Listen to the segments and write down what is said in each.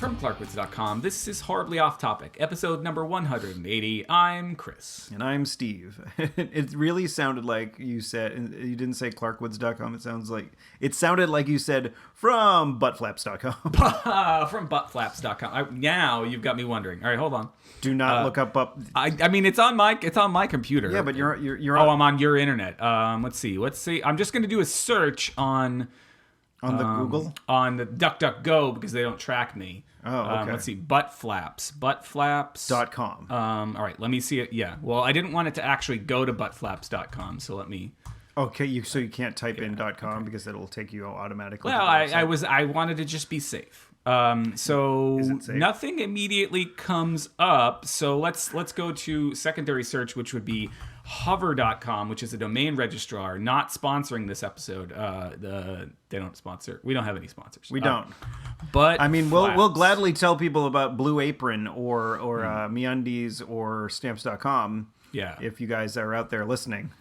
from clarkwoods.com. This is Horribly Off Topic, episode number 180. I'm Chris. And I'm Steve. It really sounded like you said, you didn't say clarkwoods.com. It sounded like you said from buttflaps.com. From buttflaps.com. Now you've got me wondering. All right, hold on. Do not look up. I mean, it's on my computer. Yeah, but you're Oh, I'm on your internet. Let's see. I'm just going to do a search on the Google? On the DuckDuckGo because they don't track me. Oh, okay. Let's see. Buttflaps.com. All right, let me see it. Yeah. Well, I didn't want it to actually go to buttflaps.com, so let me... Okay, so you can't type in .com because it'll take you automatically. Well, I wanted to just be safe. So Is it safe? Nothing immediately comes up. So let's go to secondary search, which would be hover.com, which is a domain registrar, not sponsoring this episode. They don't sponsor. We don't have any sponsors. We don't. But I mean, we'll gladly tell people about Blue Apron or MeUndies or Stamps.com. Yeah. If you guys are out there listening,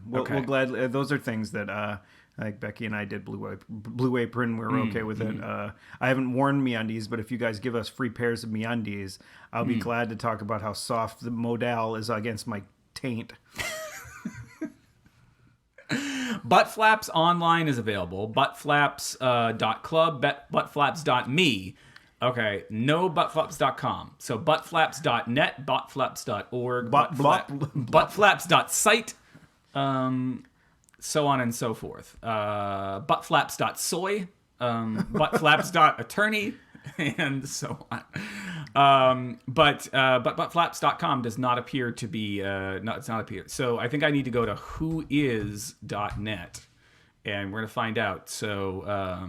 we'll gladly. Those are things that like Becky and I did Blue Apron. We're okay with it. I haven't worn MeUndies, but if you guys give us free pairs of MeUndies, I'll be glad to talk about how soft the modal is against my taint. Buttflaps online is available. Buttflaps.club, buttflaps.me. Okay, no buttflaps.com. So buttflaps.net, buttflaps.org, buttflaps.site, so on and so forth. Buttflaps.soy, buttflaps.attorney, and so on. But buttflaps.com does not appear to be, it's not appear. So I think I need to go to whois.net, and we're going to find out. So,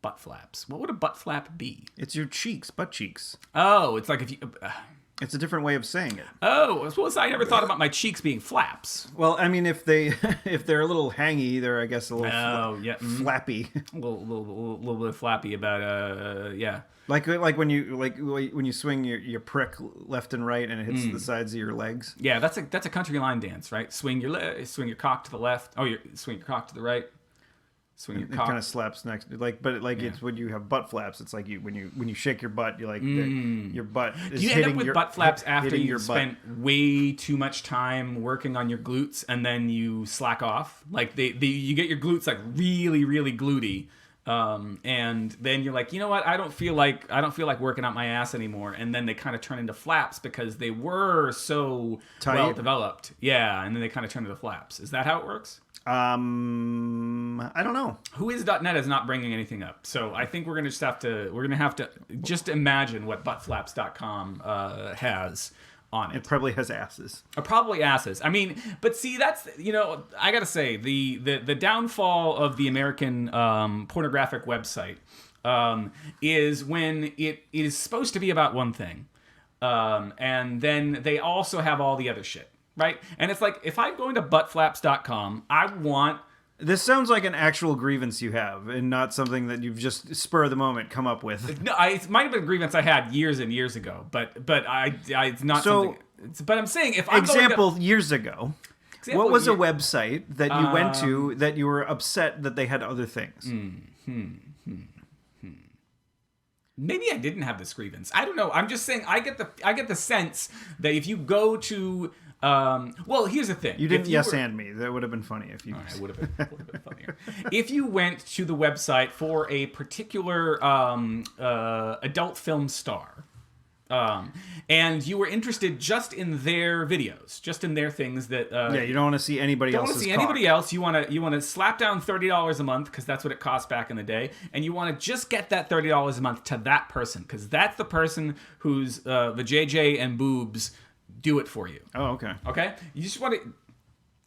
butt flaps. What would a butt flap be? It's your cheeks, butt cheeks. Oh, it's like if you... It's a different way of saying it. Oh, well, I never thought about my cheeks being flaps. Well, I mean, if they're a little hangy, they're, I guess, a little flappy. A little bit flappy about, yeah. Like when you swing your prick left and right and it hits the sides of your legs. Yeah, that's a country line dance, right? Swing your cock to the left. Oh, swing your cock to the right. Swing your cock. It kind of slaps next, it's when you have butt flaps. It's like when you shake your butt, you're like your butt is Do you hitting end up with your butt flaps after you you've spent way too much time working on your glutes and then you slack off? Like you get your glutes like really, really glutey. And then you're like, you know what? I don't feel like working out my ass anymore. And then they kind of turn into flaps because they were so tight, well developed. Yeah. And then they kind of turn into flaps. Is that how it works? I don't know. Whois.net is not bringing anything up. So I think we're going to have to just imagine what buttflaps.com, has on it. It probably has asses. Probably asses. I mean, but see, that's, I gotta say, the downfall of the American pornographic website is when it is supposed to be about one thing. And then they also have all the other shit, right? And it's like, if I'm going to buttflaps.com, I want... This sounds like an actual grievance you have, and not something that you've just spur of the moment come up with. No, it might have been a grievance I had years and years ago, but it's not something. But I'm saying if I'm years ago, what was a website that you went to that you were upset that they had other things? Maybe I didn't have this grievance. I don't know. I'm just saying I get the sense that if you go to well, here's the thing. You didn't and me. That would have been funny if you... It would have been funnier. If you went to the website for a particular adult film star, and you were interested just in their videos, just in their things that... you don't want to see anybody else's Don't want to see anybody else. You want to slap down $30 a month, because that's what it cost back in the day, and you want to just get that $30 a month to that person, because that's the person who's the JJ and boobs... do it for you. Oh, okay. Okay? You just want to... All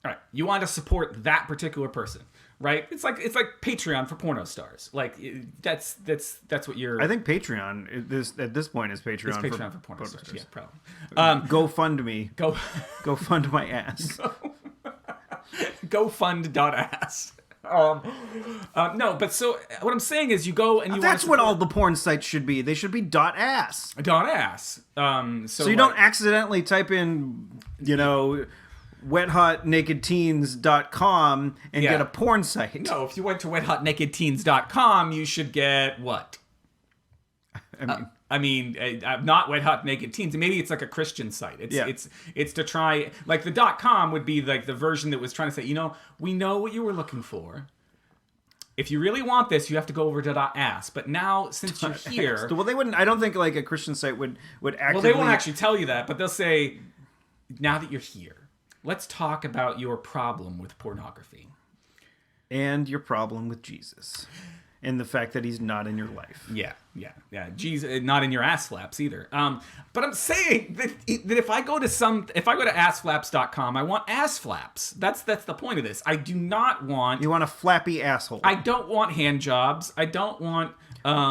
right. You want to support that particular person, right? It's like Patreon for porno stars. Like, that's what you're... I think Patreon, at this point, is Patreon, it's Patreon for porno stars. Yeah, probably. Go fund me. Go fund my ass. Go fund.ass. No, but so what I'm saying is you go and you that's what all the porn sites should be. They should be .ass. .ass. So you don't accidentally type in, wethotnakedteens.com and get a porn site. No, if you went to wethotnakedteens.com, you should get what? I mean, not Wet Hot Naked Teens. Maybe it's like a Christian site. It's to try, like the .com would be like the version that was trying to say, we know what you were looking for. If you really want this, you have to go over to .ass. But now, since you're here... Well, they wouldn't... I don't think like a Christian site would actively... Well, they won't actually tell you that, but they'll say, now that you're here, let's talk about your problem with pornography. And your problem with Jesus. And the fact that he's not in your life. Yeah. Jesus, not in your ass flaps either. But I'm saying that if I go to assflaps.com, I want ass flaps. That's the point of this. I do not want. You want a flappy asshole. I don't want hand jobs. I don't want. I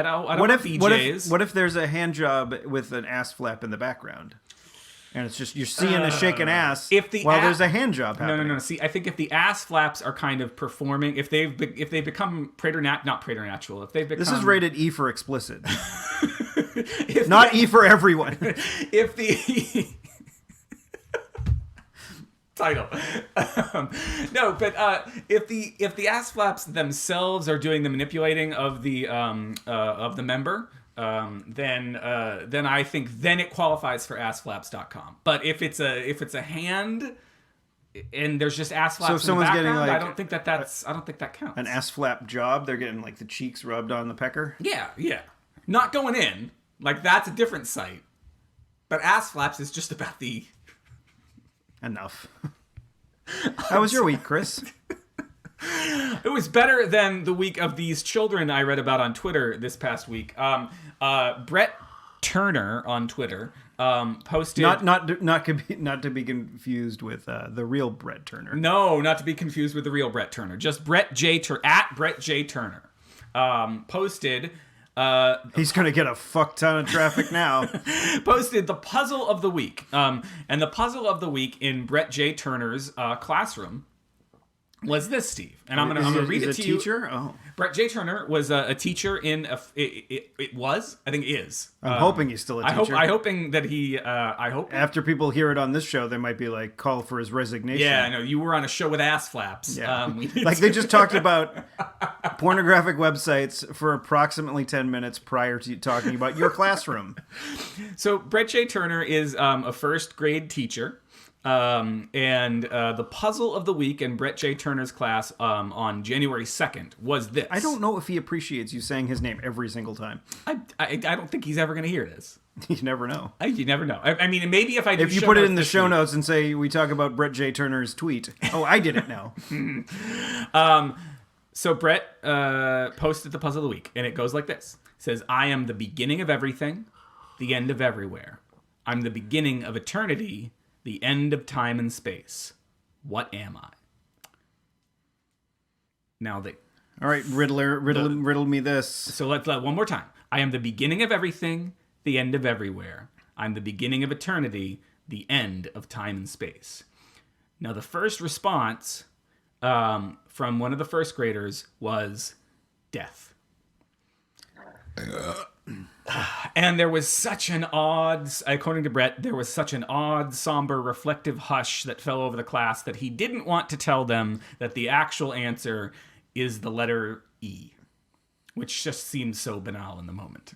don't want BJs. What if there's a hand job with an ass flap in the background? And it's just, you're seeing a shaking ass while there's a hand job happening. No. See, I think if the ass flaps are kind of performing, if they've become not preternatural, if they've become... This is rated E for explicit. Not E for everyone. If the... title. No, but if the ass flaps themselves are doing the manipulating of the member... then I think it qualifies for assflaps.com. But if it's a hand and there's just ass flaps, so if someone's getting like I don't think that counts. An ass flap job, they're getting like the cheeks rubbed on the pecker. Yeah. Not going in. Like that's a different site. But ass flaps is just about the enough. How was your week, Chris? It was better than the week of these children I read about on Twitter this past week. Brett Turner on Twitter posted not to be confused with the real Brett Turner. No, not to be confused with the real Brett Turner. Just Brett J. at Brett J. Turner posted. He's gonna get a fuck ton of traffic now. Posted the puzzle of the week, and the puzzle of the week in Brett J. Turner's classroom was this, Steve, and I'm gonna read it to you. Teacher? Oh, Brett J. Turner was a teacher in it was, I think, is. I'm hoping he's still a teacher. I'm hoping that he. I hope after people hear it on this show, they might be like, call for his resignation. Yeah, I know you were on a show with ass flaps. Yeah, like they just talked about pornographic websites for approximately 10 minutes prior to talking about your classroom. So Brett J. Turner is a first grade teacher. And the puzzle of the week in Brett J. Turner's class on January 2nd was this. I don't know if he appreciates you saying his name every single time. I don't think he's ever going to hear this. You never know. You never know. I mean, maybe if I do if you put it in the show notes and say we talk about Brett J. Turner's tweet. Oh, I did it now. So Brett posted the puzzle of the week, and it goes like this. It says, I am the beginning of everything, the end of everywhere. I'm the beginning of eternity, the end of time and space. What am I? Now all right, riddle me this. So let's one more time. I am the beginning of everything, the end of everywhere. I'm the beginning of eternity, the end of time and space. Now the first response from one of the first graders was death. And there was such an odd, according to Brett, there was such an odd, somber, reflective hush that fell over the class that he didn't want to tell them that the actual answer is the letter E, which just seems so banal in the moment.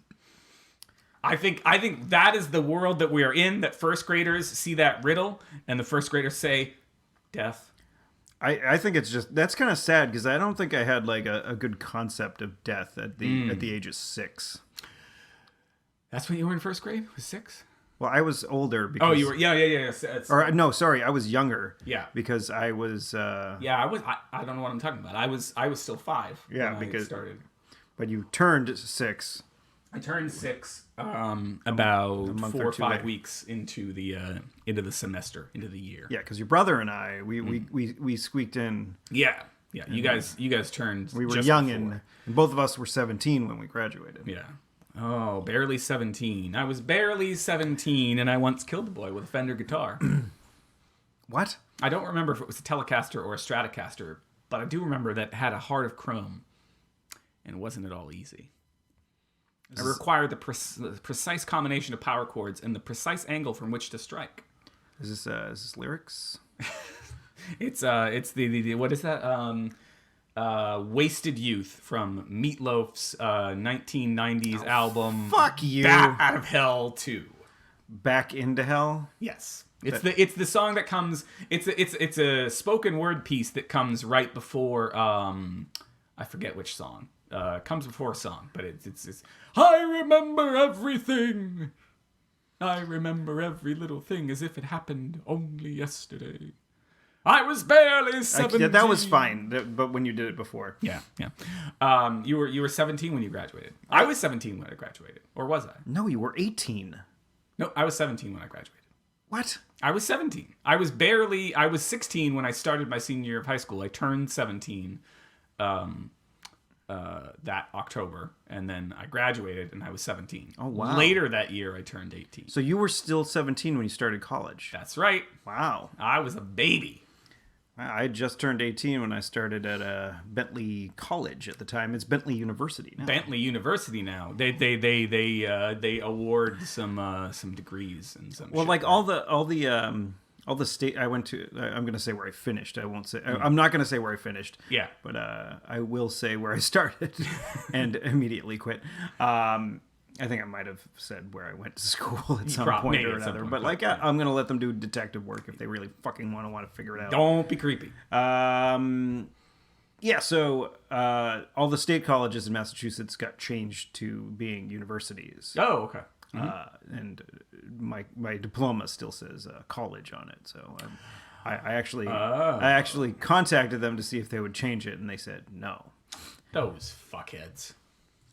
I think that is the world that we are in, that first graders see that riddle, and the first graders say, death. I think it's just, that's kind of sad, because I don't think I had like a good concept of death at the age of 6. That's when you were in first grade? Was 6? Well, I was older. Because, oh, you were, yeah. Or no, sorry, I was younger. Yeah. Because I was. Yeah, I was. I don't know what I'm talking about. I was still 5. Yeah, when because I started. But you turned 6. I turned 6 about 4 or 5 weeks into the semester, into the year. Yeah, because your brother and I, we squeaked in. Yeah. You guys turned. We were young, and both of us were 17 when we graduated. Yeah. Oh, barely 17. I was barely 17, and I once killed a boy with a Fender guitar. What? I don't remember if it was a Telecaster or a Stratocaster, but I do remember that it had a heart of chrome, and wasn't at all easy. It required the precise combination of power chords and the precise angle from which to strike. Is this lyrics? It's the what is that? Wasted Youth from Meatloaf's 1990s album. Fuck you. Back Out of Hell 2. Back into Hell? Yes. It's the song that comes. It's a spoken word piece that comes right before. I forget which song. Comes before a song, but it's. I remember everything. I remember every little thing as if it happened only yesterday. I was barely 17. That was fine, but when you did it before. Yeah. You were 17 when you graduated. I was 17 when I graduated. Or was I? No, you were 18. No, I was 17 when I graduated. What? I was 17. I was 16 when I started my senior year of high school. I turned 17 that October, and then I graduated and I was 17. Oh, wow. Later that year, I turned 18. So you were still 17 when you started college? That's right. Wow. I was a baby. I just turned 18 when I started at Bentley College at the time. It's Bentley University now. Bentley University now. They award some degrees and some. Well, shit like all the state I went to. I'm going to say where I finished. I won't say. I'm not going to say where I finished. Yeah. But I will say where I started and immediately quit. I think I might have said where I went to school at some point or another. But like, I'm going to let them do detective work if they really fucking want to figure it out. Don't be creepy. Yeah, so all the state colleges in Massachusetts got changed to being universities. Oh, okay. Mm-hmm. And my diploma still says college on it. So I actually contacted them to see if they would change it, and they said no. Those fuckheads.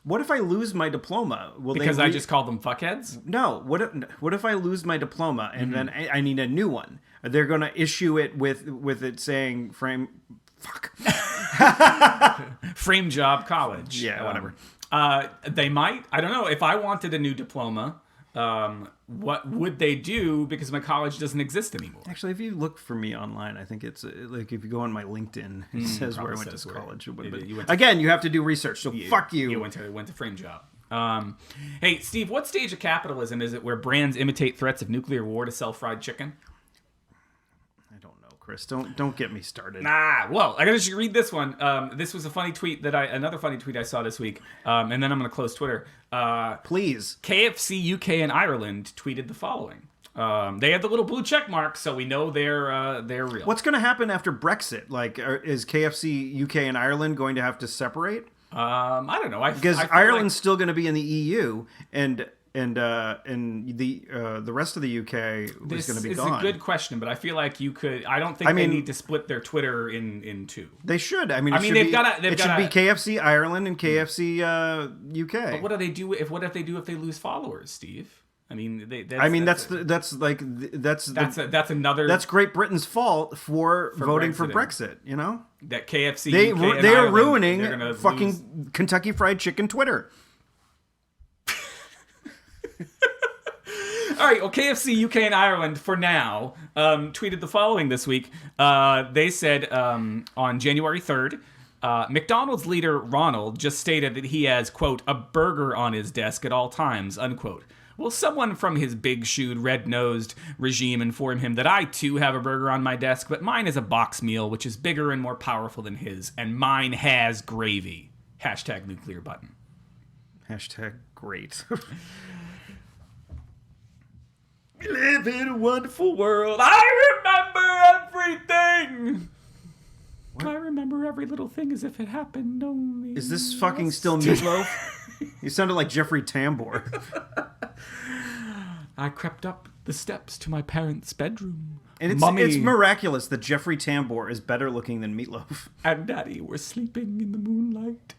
What if I lose my diploma? Because I just called them fuckheads? No. What if I lose my diploma and then I need a new one? They're going to issue it with it saying frame job college. Yeah, whatever. They might. I don't know. If I wanted a new diploma, what would they do? Because my college doesn't exist anymore. Actually, if you look for me online, I think it's like if you go on my LinkedIn, it says where I went to college. Again, you have to do research, so fuck you. You went to frame job. Hey, Steve, what stage of capitalism is it where brands imitate threats of nuclear war to sell fried chicken? Chris, don't get me started. Well, I gotta just read this one. This was a funny tweet another funny tweet I saw this week, and then I'm gonna close Twitter. Please. KFC UK and Ireland tweeted the following. They had the little blue check mark, so we know they're real. What's gonna happen after Brexit? Like, is KFC UK and Ireland going to have to separate? I don't know. Because Ireland's still going to be in the EU, and the rest of the UK is going to be gone. This is a good question, but I feel like you could. I don't think they need to split their Twitter in two. They should. It should be KFC Ireland and KFC UK. But what do they do if they lose followers, Steve? I mean, that's another. That's Great Britain's fault for voting for Brexit. You know that KFC. They are Ireland, ruining fucking Kentucky Fried Chicken Twitter. All right, well, KFC UK and Ireland, for now, tweeted the following this week. They said on January 3rd, McDonald's leader Ronald just stated that he has, quote, a burger on his desk at all times, unquote. Will someone from his big-shoed, red-nosed regime inform him that I, too, have a burger on my desk, but mine is a box meal, which is bigger and more powerful than his, and mine has gravy. Hashtag nuclear button. Hashtag great. We live in a wonderful world. I remember everything. What? I remember every little thing as if it happened only. Is this fucking still Meatloaf? You sounded like Jeffrey Tambor. I crept up the steps to my parents' bedroom. And it's miraculous that Jeffrey Tambor is better looking than Meatloaf. And Daddy were sleeping in the moonlight.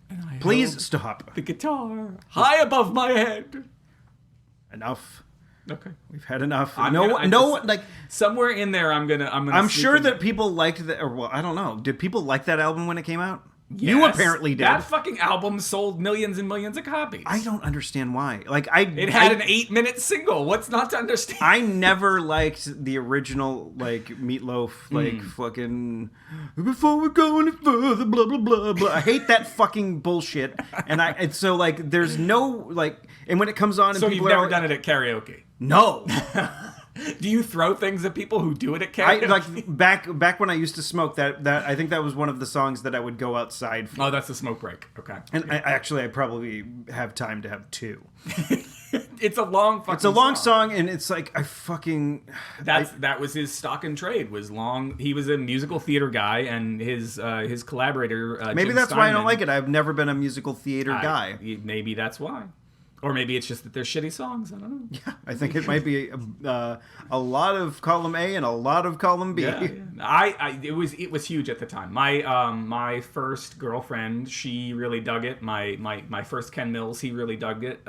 And I Please stop. The guitar high above my head. Enough. Okay, we've had enough. Somewhere in there, I'm sure that people liked that. Or well, I don't know. Did people like that album when it came out? Yes, you apparently did. That fucking album sold millions and millions of copies. I don't understand why. It had an 8-minute single. What's not to understand? I never liked the original Meatloaf fucking before we go any further blah blah blah blah. I hate that fucking bullshit. And so there's no and when it comes on and so people you've never done it at karaoke. No. Do you throw things at people who do it at karaoke? Back when I used to smoke, that I think that was one of the songs that I would go outside for. Oh, that's a smoke break. Okay. And I probably have time to have two. It's a long fucking It's a long song, and it's like that was his stock and trade, was long. He was a musical theater guy, and his collaborator maybe Jim that's Steinman, why I don't like it. I've never been a musical theater guy. Maybe that's why. Or maybe it's just that they're shitty songs. I don't know. Yeah, I think it might be a lot of column A and a lot of column B. Yeah. It was huge at the time. My first girlfriend, she really dug it. My first Ken Mills, he really dug it.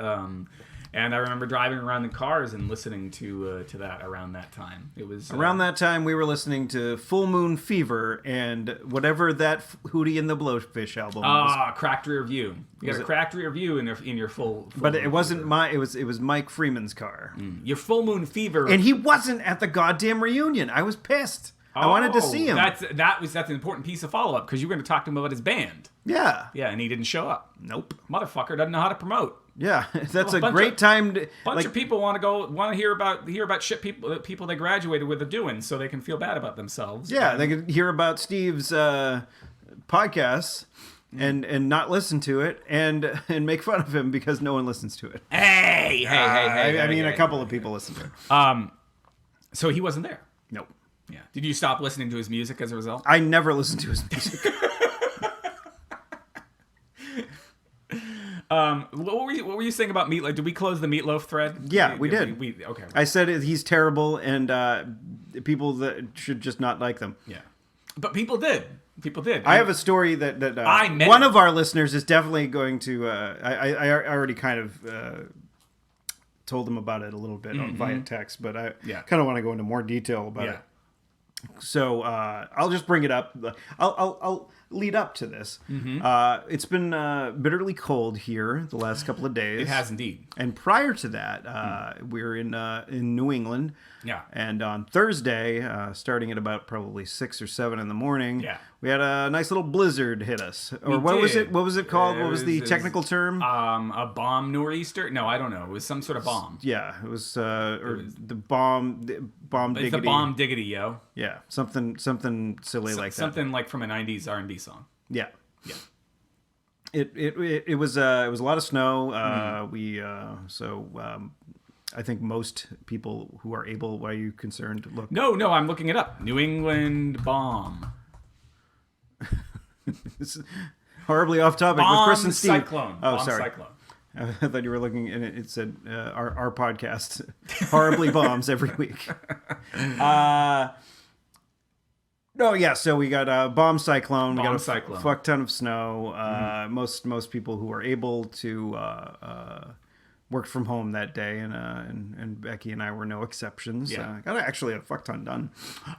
And I remember driving around in cars and listening to that around that time. It was around that time we were listening to Full Moon Fever and whatever that Hootie and the Blowfish album was. Cracked Rear View. You got a cracked rear view in your full but it wasn't Fever. It was Mike Freeman's car. Your Full Moon Fever. And he wasn't at the goddamn reunion. I was pissed. I wanted to see him. That's an important piece of follow-up because you were going to talk to him about his band. Yeah. Yeah, and he didn't show up. Nope. Motherfucker doesn't know how to promote. Yeah, that's a great time to... Bunch of people want to hear about shit people they graduated with are doing so they can feel bad about themselves. Yeah, they can hear about Steve's podcasts and not listen to it and make fun of him because no one listens to it. Hey, I mean, a couple of people listen to it. So he wasn't there. Nope. Yeah. Did you stop listening to his music as a result? I never listened to his music. What were you saying about Meatloaf? Did we close the Meatloaf thread? Yeah, we did. Okay. I said he's terrible, and people that should just not like them. Yeah, but people did. People did. I have a story that one of our listeners is definitely going to. I already kind of told them about it a little bit via text, but I kind of want to go into more detail about it. So I'll just bring it up. I'll lead up to this. It's been bitterly cold here the last couple of days. It has indeed. And prior to that, we were in New England. Yeah. And on Thursday, starting at about probably 6 or 7 in the morning, we had a nice little blizzard hit us. Or what was it? What was it called? What was the technical term? A bomb nor'easter? No, I don't know. It was some sort of bomb. Yeah, it was the bomb diggity. It's the bomb diggity, yo. Yeah, something silly like that. Something like from a 90s R&B song. Yeah. Yeah. It was a lot of snow. I think most people who are able, why are you concerned? Look. No, I'm looking it up. New England bomb. This is horribly off topic Bomb with Chris and Steve. Cyclone. Oh, bomb sorry. Cyclone. I thought you were looking, and it said our podcast horribly bombs every week. No, yeah. So we got a bomb cyclone. We got a fuck ton of snow. Most people who are able to worked from home that day, and Becky and I were no exceptions. Got actually a fuck ton done.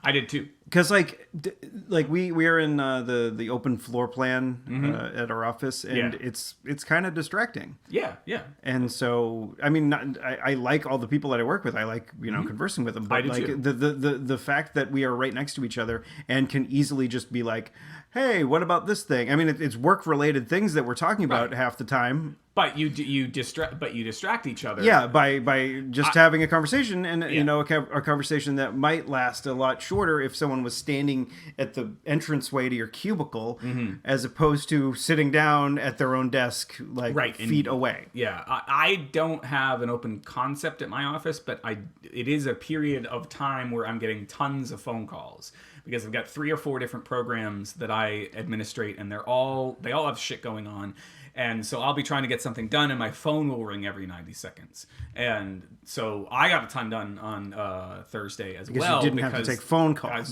I did too. Because we are in the open floor plan at our office, and it's kind of distracting. Yeah. And so I mean, I like all the people that I work with. I like conversing with them. But like too. the fact that we are right next to each other and can easily just be like, hey, what about this thing? I mean, it's work related things that we're talking about half the time. But you distract each other. Yeah, by just having a conversation, and a conversation that might last a lot shorter if someone was standing at the entranceway to your cubicle, as opposed to sitting down at their own desk, feet away. Yeah, I don't have an open concept at my office, but it is a period of time where I'm getting tons of phone calls because I've got 3 or 4 different programs that I administrate, and they all have shit going on. And so I'll be trying to get something done, and my phone will ring every 90 seconds. And so I got a ton done on Thursday as well. You didn't have to take phone calls.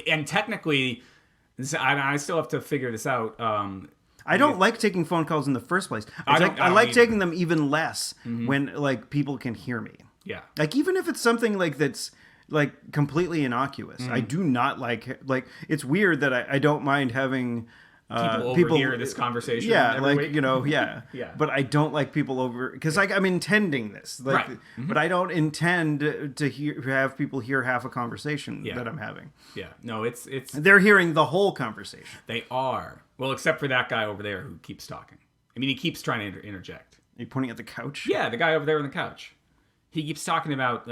And technically, I still have to figure this out. I don't like taking phone calls in the first place. I like taking them even less when people can hear me. Yeah. Even if it's something that's completely innocuous. I do not like it's weird that I don't mind having people overhear this converation. Yeah, every week. Yeah. But I don't like people over because I'm intending this, right. But I don't intend to have people hear half a conversation that I'm having. Yeah, no, it's they're hearing the whole conversation. They are, well, except for that guy over there who keeps talking. I mean, he keeps trying to interject. Are you pointing at the couch? Yeah, the guy over there on the couch. He keeps talking about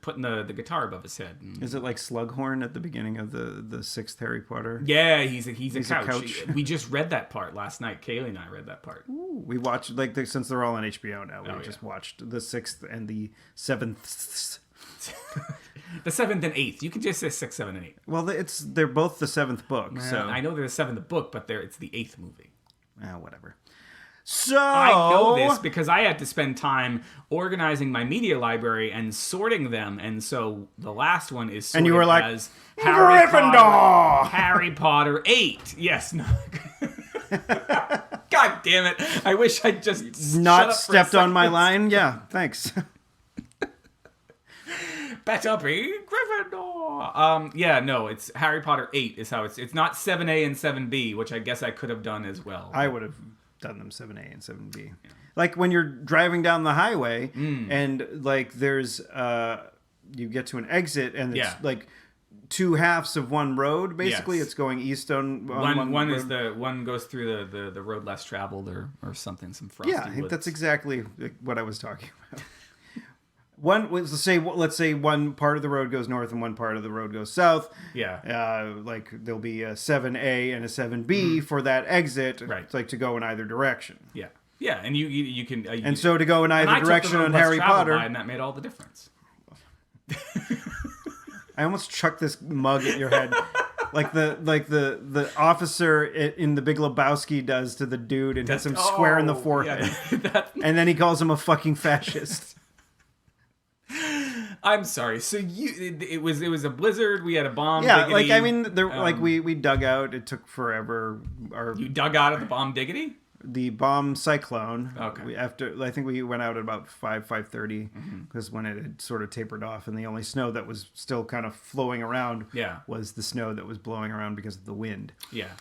putting the guitar above his head. Is it like Slughorn at the beginning of the sixth Harry Potter? Yeah, he's a couch. We just read that part last night. Kaylee and I read that part. Ooh, we watched since they're all on HBO now. We just watched the 6th and the 7th. The 7th and 8th. You can just say 6, 7, and 8. Well, they're both the 7th book. So I know they're the 7th book, but it's the 8th movie. Whatever. So I know this because I had to spend time organizing my media library and sorting them, and so the last one is sorted, and you were like, as Gryffindor! Harry Potter 8. Yes, no. God damn it! I wish I'd just not stepped on my line. Yeah, thanks. Better be Gryffindor. Yeah, no, it's Harry Potter 8 is how it's not 7A and 7B, which I guess I could have done as well. I would have done them 7A and 7B. Yeah. Like when you're driving down the highway and like there's you get to an exit and it's like two halves of one road basically. Yes. It's going east on one is one goes through the road less traveled or something, some frosty I think woods. That's exactly what I was talking about. Let's say one part of the road goes north and one part of the road goes south. Yeah. Like there'll be a 7A and a 7B for that exit. Right. It's like to go in either direction. Yeah. Yeah, and you can. And so to go in either direction on Harry Potter, and that made all the difference. I almost chucked this mug at your head, like the officer in The Big Lebowski does to the dude and hits him square in the forehead, and then he calls him a fucking fascist. I'm sorry. So it was a blizzard. We had a bomb. Yeah, diggity. like I mean, we dug out. It took forever. You dug out of the bomb diggity? The bomb cyclone. Okay. I think we went out at about 5:30 because when it had sort of tapered off, and the only snow that was still kind of flowing around was the snow that was blowing around because of the wind. Yeah.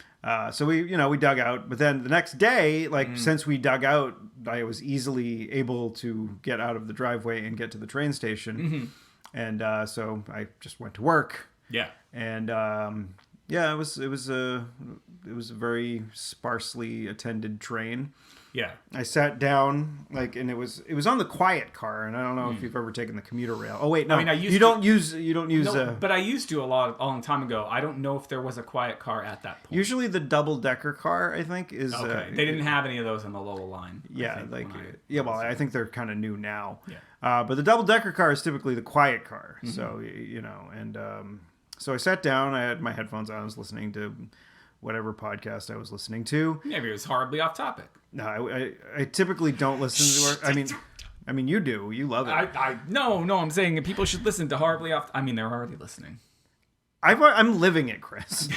So we dug out, but then the next day, since we dug out, I was easily able to get out of the driveway and get to the train station, and so I just went to work. Yeah. And it was a very sparsely attended train. Yeah. I sat down and it was on the quiet car, and I don't know if you've ever taken the commuter rail. Oh wait, no. I mean, you don't use. No, but I used to a long time ago. I don't know if there was a quiet car at that point. Usually the double-decker car, I think, is okay. They didn't have any of those on the Lowell line. Yeah, I think they're kind of new now. Yeah. But the double-decker car is typically the quiet car. So and so I sat down. I had my headphones on. I was listening to whatever podcast I was listening to. Maybe it was horribly off topic. No, I typically don't listen to. I mean, you do. You love it. No. I'm saying people should listen to horribly off. I mean, they're already listening. I'm living it, Chris.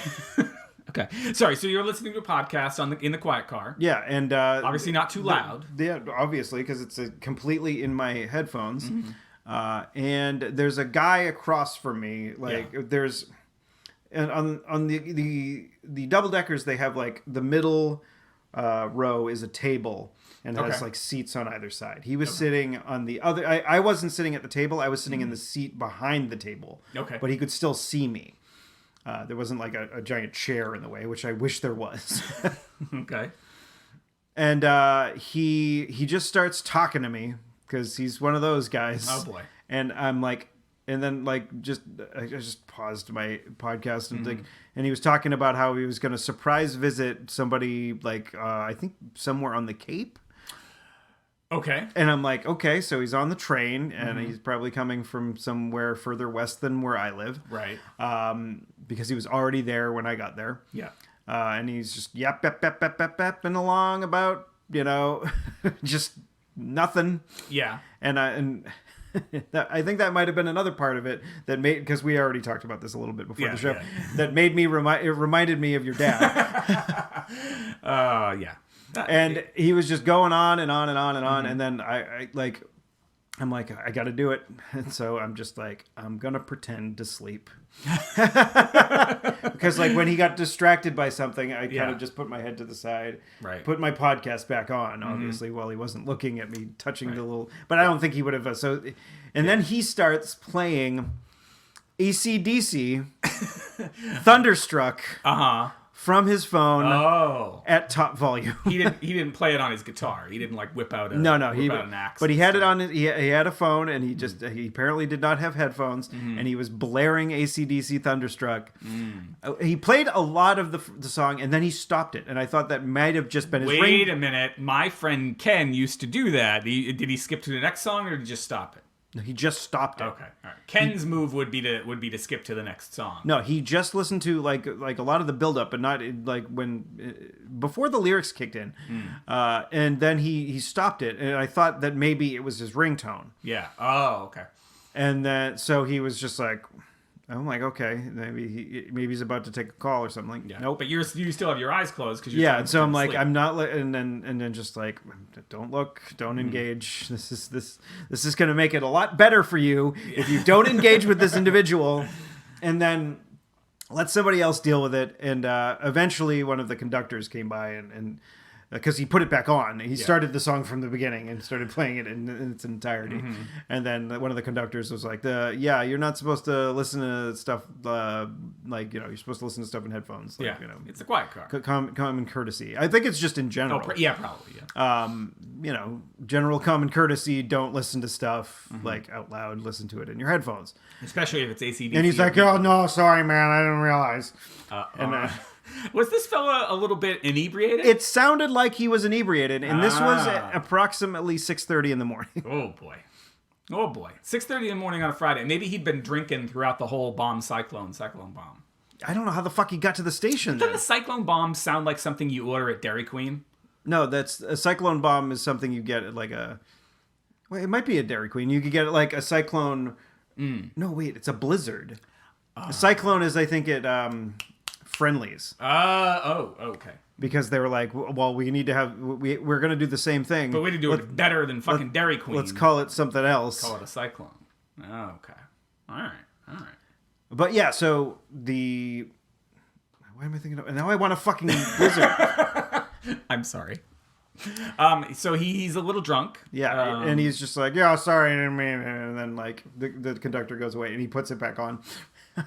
Okay, sorry. So you're listening to a podcast in the quiet car. Yeah, and obviously not too loud. Yeah, obviously because it's completely in my headphones. And there's a guy across from me. There's, and on the double deckers, they have the middle row is a table and has seats on either side. He was sitting on the other. I wasn't sitting at the table. I was sitting in the seat behind the table. Okay, but he could still see me. There wasn't a giant chair in the way, which I wish there was. Okay, and he just starts talking to me because he's one of those guys. Oh boy. And I'm I just paused my podcast and and he was talking about how he was going to surprise visit somebody I think somewhere on the Cape. Okay. And I'm like, okay, so he's on the train and he's probably coming from somewhere further west than where I live. Right. Because he was already there when I got there. Yeah. And he's just yapping along about, just nothing. Yeah. And I think that might have been another part of it that made, because we already talked about this a little bit before the show, that made me it reminded me of your dad. Yeah. And he was just going on and on and on and on, and then I'm like, I got to do it, and so I'm just I'm gonna pretend to sleep, because when he got distracted by something, I kind of just put my head to the side, put my podcast back on, obviously, while he wasn't looking at me, touching the little, but I don't think he would have. So, and then he starts playing AC/DC, Thunderstruck, from his phone at top volume. He didn't play it on his guitar. He didn't like whip out an axe. But he had it on. He had a phone, and he apparently did not have headphones, and he was blaring AC/DC Thunderstruck. He played a lot of the song, and then he stopped it, and I thought that might have just been his Wait a minute. My friend Ken used to do that. Did he skip to the next song, or did he just stop it? He just stopped it. Okay, all right. Ken's move would be to skip to the next song. No, he just listened to like a lot of the build up, but not like before the lyrics kicked in, and then he stopped it, and I thought that maybe it was his ringtone. Yeah. Oh, okay. And then so he was just like, I'm like, okay, maybe he's about to take a call or something. Like, nope. But you still have your eyes closed because and so I'm like, I'm not, and then just like, don't look, don't engage. This is going to make it a lot better for you if you don't engage with this individual, and then let somebody else deal with it. And eventually, one of the conductors came by and because he put it back on. He started the song from the beginning and started playing it in its entirety. And then one of the conductors was like, you're not supposed to listen to stuff, you're supposed to listen to stuff in headphones. Like, it's a quiet car. Common courtesy. I think it's just in general. Probably, yeah. General common courtesy, don't listen to stuff, like, out loud. Listen to it in your headphones. Especially if it's AC/DC. And he's like, oh, no, sorry, man, I didn't realize. Was this fella a little bit inebriated? It sounded like he was inebriated, and this was at approximately 6:30 in the morning. Oh boy. 6:30 in the morning on a Friday. Maybe he'd been drinking throughout the whole cyclone bomb. I don't know how the fuck he got to the station. Doesn't the cyclone bomb sound like something you order at Dairy Queen? No, that's a cyclone bomb is something you get at like it might be a Dairy Queen. You could get like a cyclone. No, wait, it's a blizzard. A cyclone is, I think, at Friendlies. Okay. Because they were like, well, we need to have, we're going to do the same thing. But we need to do it better than fucking Dairy Queen. Let's call it something else. Call it a cyclone. Oh, okay. All right. But yeah, so what am I thinking of? Now I want a fucking blizzard. I'm sorry. So he's a little drunk. Yeah, and he's just like, yeah, sorry, I didn't mean it. And then like the conductor goes away and he puts it back on.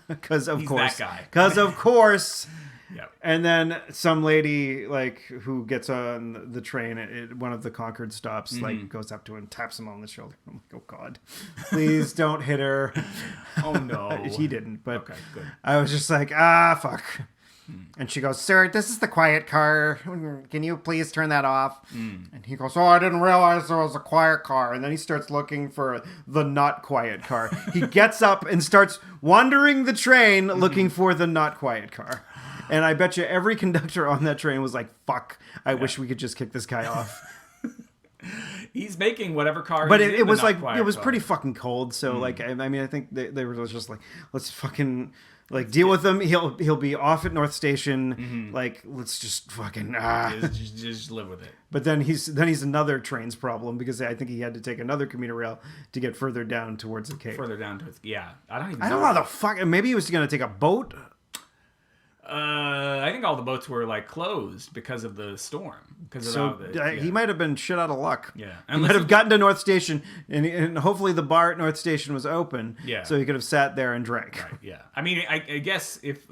Because of course. That guy. Because of course. Yep. And then some lady like who gets on the train at one of the Concord stops like goes up to him and taps him on the shoulder. I'm like, oh God, please don't hit her. Oh no. He didn't, but okay, good. I was just like, fuck. And she goes, sir, this is the quiet car. Can you please turn that off? And he goes, I didn't realize there was a quiet car. And then he starts looking for the not quiet car. He gets up and starts wandering the train looking for the not quiet car. And I bet you every conductor on that train was like, fuck, I wish we could just kick this guy off. He's making whatever car. But it was like, it was pretty fucking cold. So like, I mean, I think they were just like, let's fucking... Like, deal with him. He'll be off at North Station. Like, let's just fucking just live with it. But then he's another train's problem because I think he had to take another commuter rail to get further down towards the Cape. Further down towards I don't know how the fuck. Maybe he was going to take a boat. I think all the boats were like closed because of the storm. He might have been shit out of luck. Yeah, he might have gotten to North Station, and hopefully the bar at North Station was open. Yeah, so he could have sat there and drank. Right. Yeah. I mean, I guess if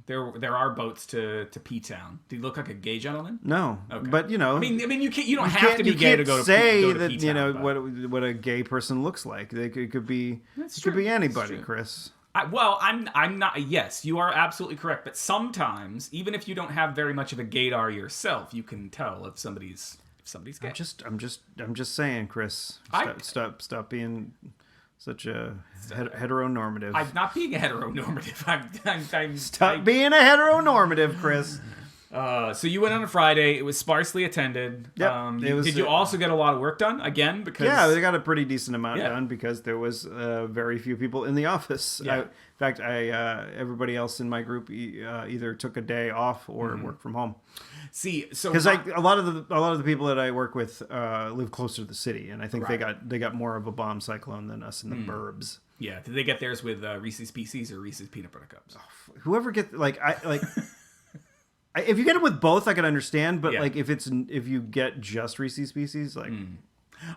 there are boats to P-town. Do you look like a gay gentleman? No. Okay. But I mean, you don't have to be gay to go to P-town. But what a gay person looks like. It could be anybody, Chris. I'm not. Yes, you are absolutely correct. But sometimes, even if you don't have very much of a gaydar yourself, you can tell if somebody's gay. I'm just saying, Chris. Stop being such a heteronormative. I'm not being a heteronormative. Stop being a heteronormative, Chris. So you went on a Friday. It was sparsely attended. Yep. Did you also get a lot of work done again? Because they got a pretty decent amount done because there was very few people in the office. Yeah. In fact, everybody else in my group either took a day off or worked from home. See, so because a lot of the people that I work with live closer to the city, and I think they got more of a bomb cyclone than us in the burbs. Yeah, did they get theirs with Reese's Pieces or Reese's Peanut Butter Cups? Whoever gets if you get it with both, I can understand. But like if you get just Reese's Pieces, like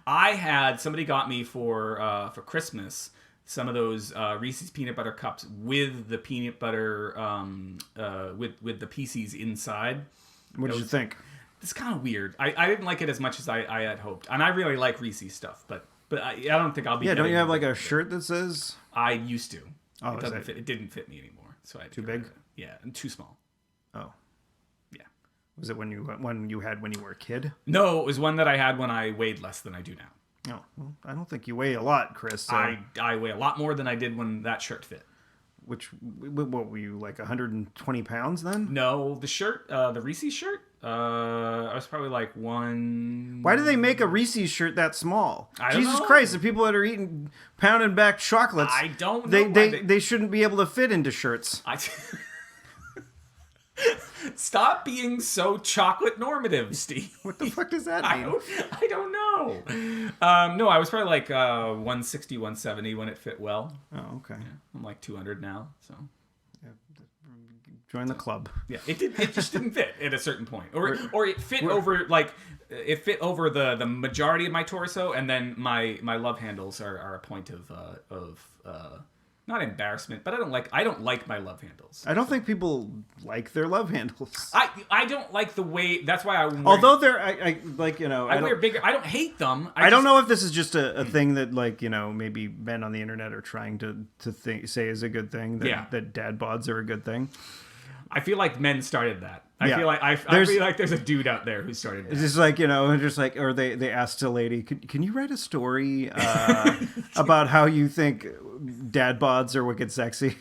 I had somebody got me for Christmas some of those Reese's peanut butter cups with the peanut butter with the pieces inside. What did you think? It's kind of weird. I didn't like it as much as I had hoped, and I really like Reese's stuff, but I don't think I'll be. Yeah, don't you have like a shirt that says? I used to. Oh, it doesn't fit. It didn't fit me anymore, so I had to too big. Yeah, and too small. Oh, yeah. Was it when you had when you were a kid? No, it was one that I had when I weighed less than I do now. Oh, well, I don't think you weigh a lot, Chris. So. I weigh a lot more than I did when that shirt fit. What were you, like 120 pounds then? No, the shirt, the Reese's shirt, I was probably like one. Why do they make a Reese's shirt that small? I don't Jesus know. Christ, the people that are eating pound and back chocolates, I don't know. They shouldn't be able to fit into shirts. Stop being so chocolate normative, Steve. What the fuck does that mean? I don't know. No, I was probably like 160, 170 when it fit well. Oh, okay. Yeah, I'm like 200 now, so. Join the club. Yeah, it just didn't fit at a certain point, or it fit over over the majority of my torso, and then my love handles are a point of not embarrassment, but I don't like my love handles. I don't think people like their love handles. I don't like the way. That's why although they're I like, you know, I wear bigger. I don't hate them. I don't know if this is just a thing that, like, you know, maybe men on the internet are trying to say is a good thing. That dad bods are a good thing. I feel like men started that. I feel like there's a dude out there who started that. It's just like, you know, just like, or they asked a lady, can you write a story about how you think dad bods are wicked sexy?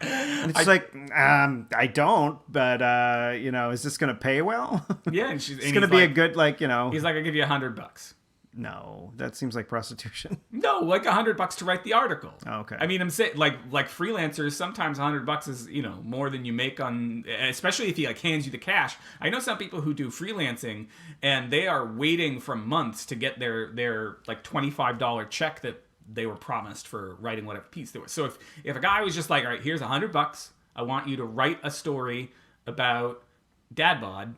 And it's I don't, but you know, is this gonna pay well? Yeah, it's gonna be a good, like, you know. He's like, I'll give you $100. No, that seems like prostitution. No, like $100 to write the article. Oh, okay. I mean, I'm saying like freelancers. Sometimes $100 is, you know, more than you make on, especially if he like hands you the cash. I know some people who do freelancing, and they are waiting for months to get their like $25 check that they were promised for writing whatever piece there was. So if a guy was just like, all right, here's $100, I want you to write a story about dad bod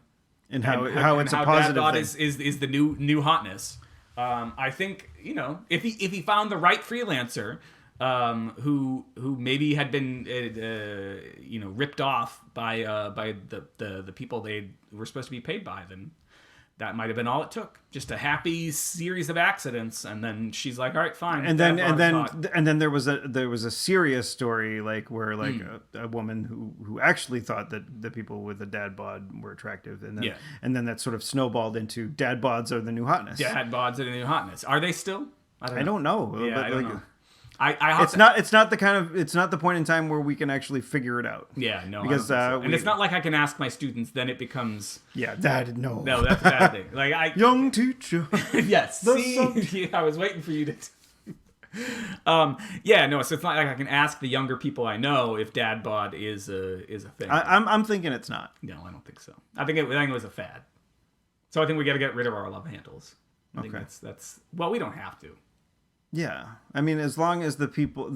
and how it's a positive dad bod thing. is the new hotness. I think, you know, if he found the right freelancer, who maybe had been you know, ripped off by the people they were supposed to be paid by, then that might have been all it took. Just a happy series of accidents, and then she's like, all right, fine. And then there was a serious story, like, where like a woman who actually thought that the people with a dad bod were attractive, and then that sort of snowballed into dad bods are the new hotness. Dad bods are the new hotness. Are they still? I don't know. Yeah, but I don't know. It's not the point in time where we can actually figure it out. Yeah, no, because and it's not like I can ask my students. Then it becomes no, that's a bad thing. Like young teacher. Yes, see, I was waiting for you to. Yeah, no. So it's not like I can ask the younger people I know if dad bod is a thing. I'm thinking it's not. No, I don't think so. I think it was a fad. So I think we got to get rid of our love handles. I think that's well, we don't have to. Yeah, I mean, as long as the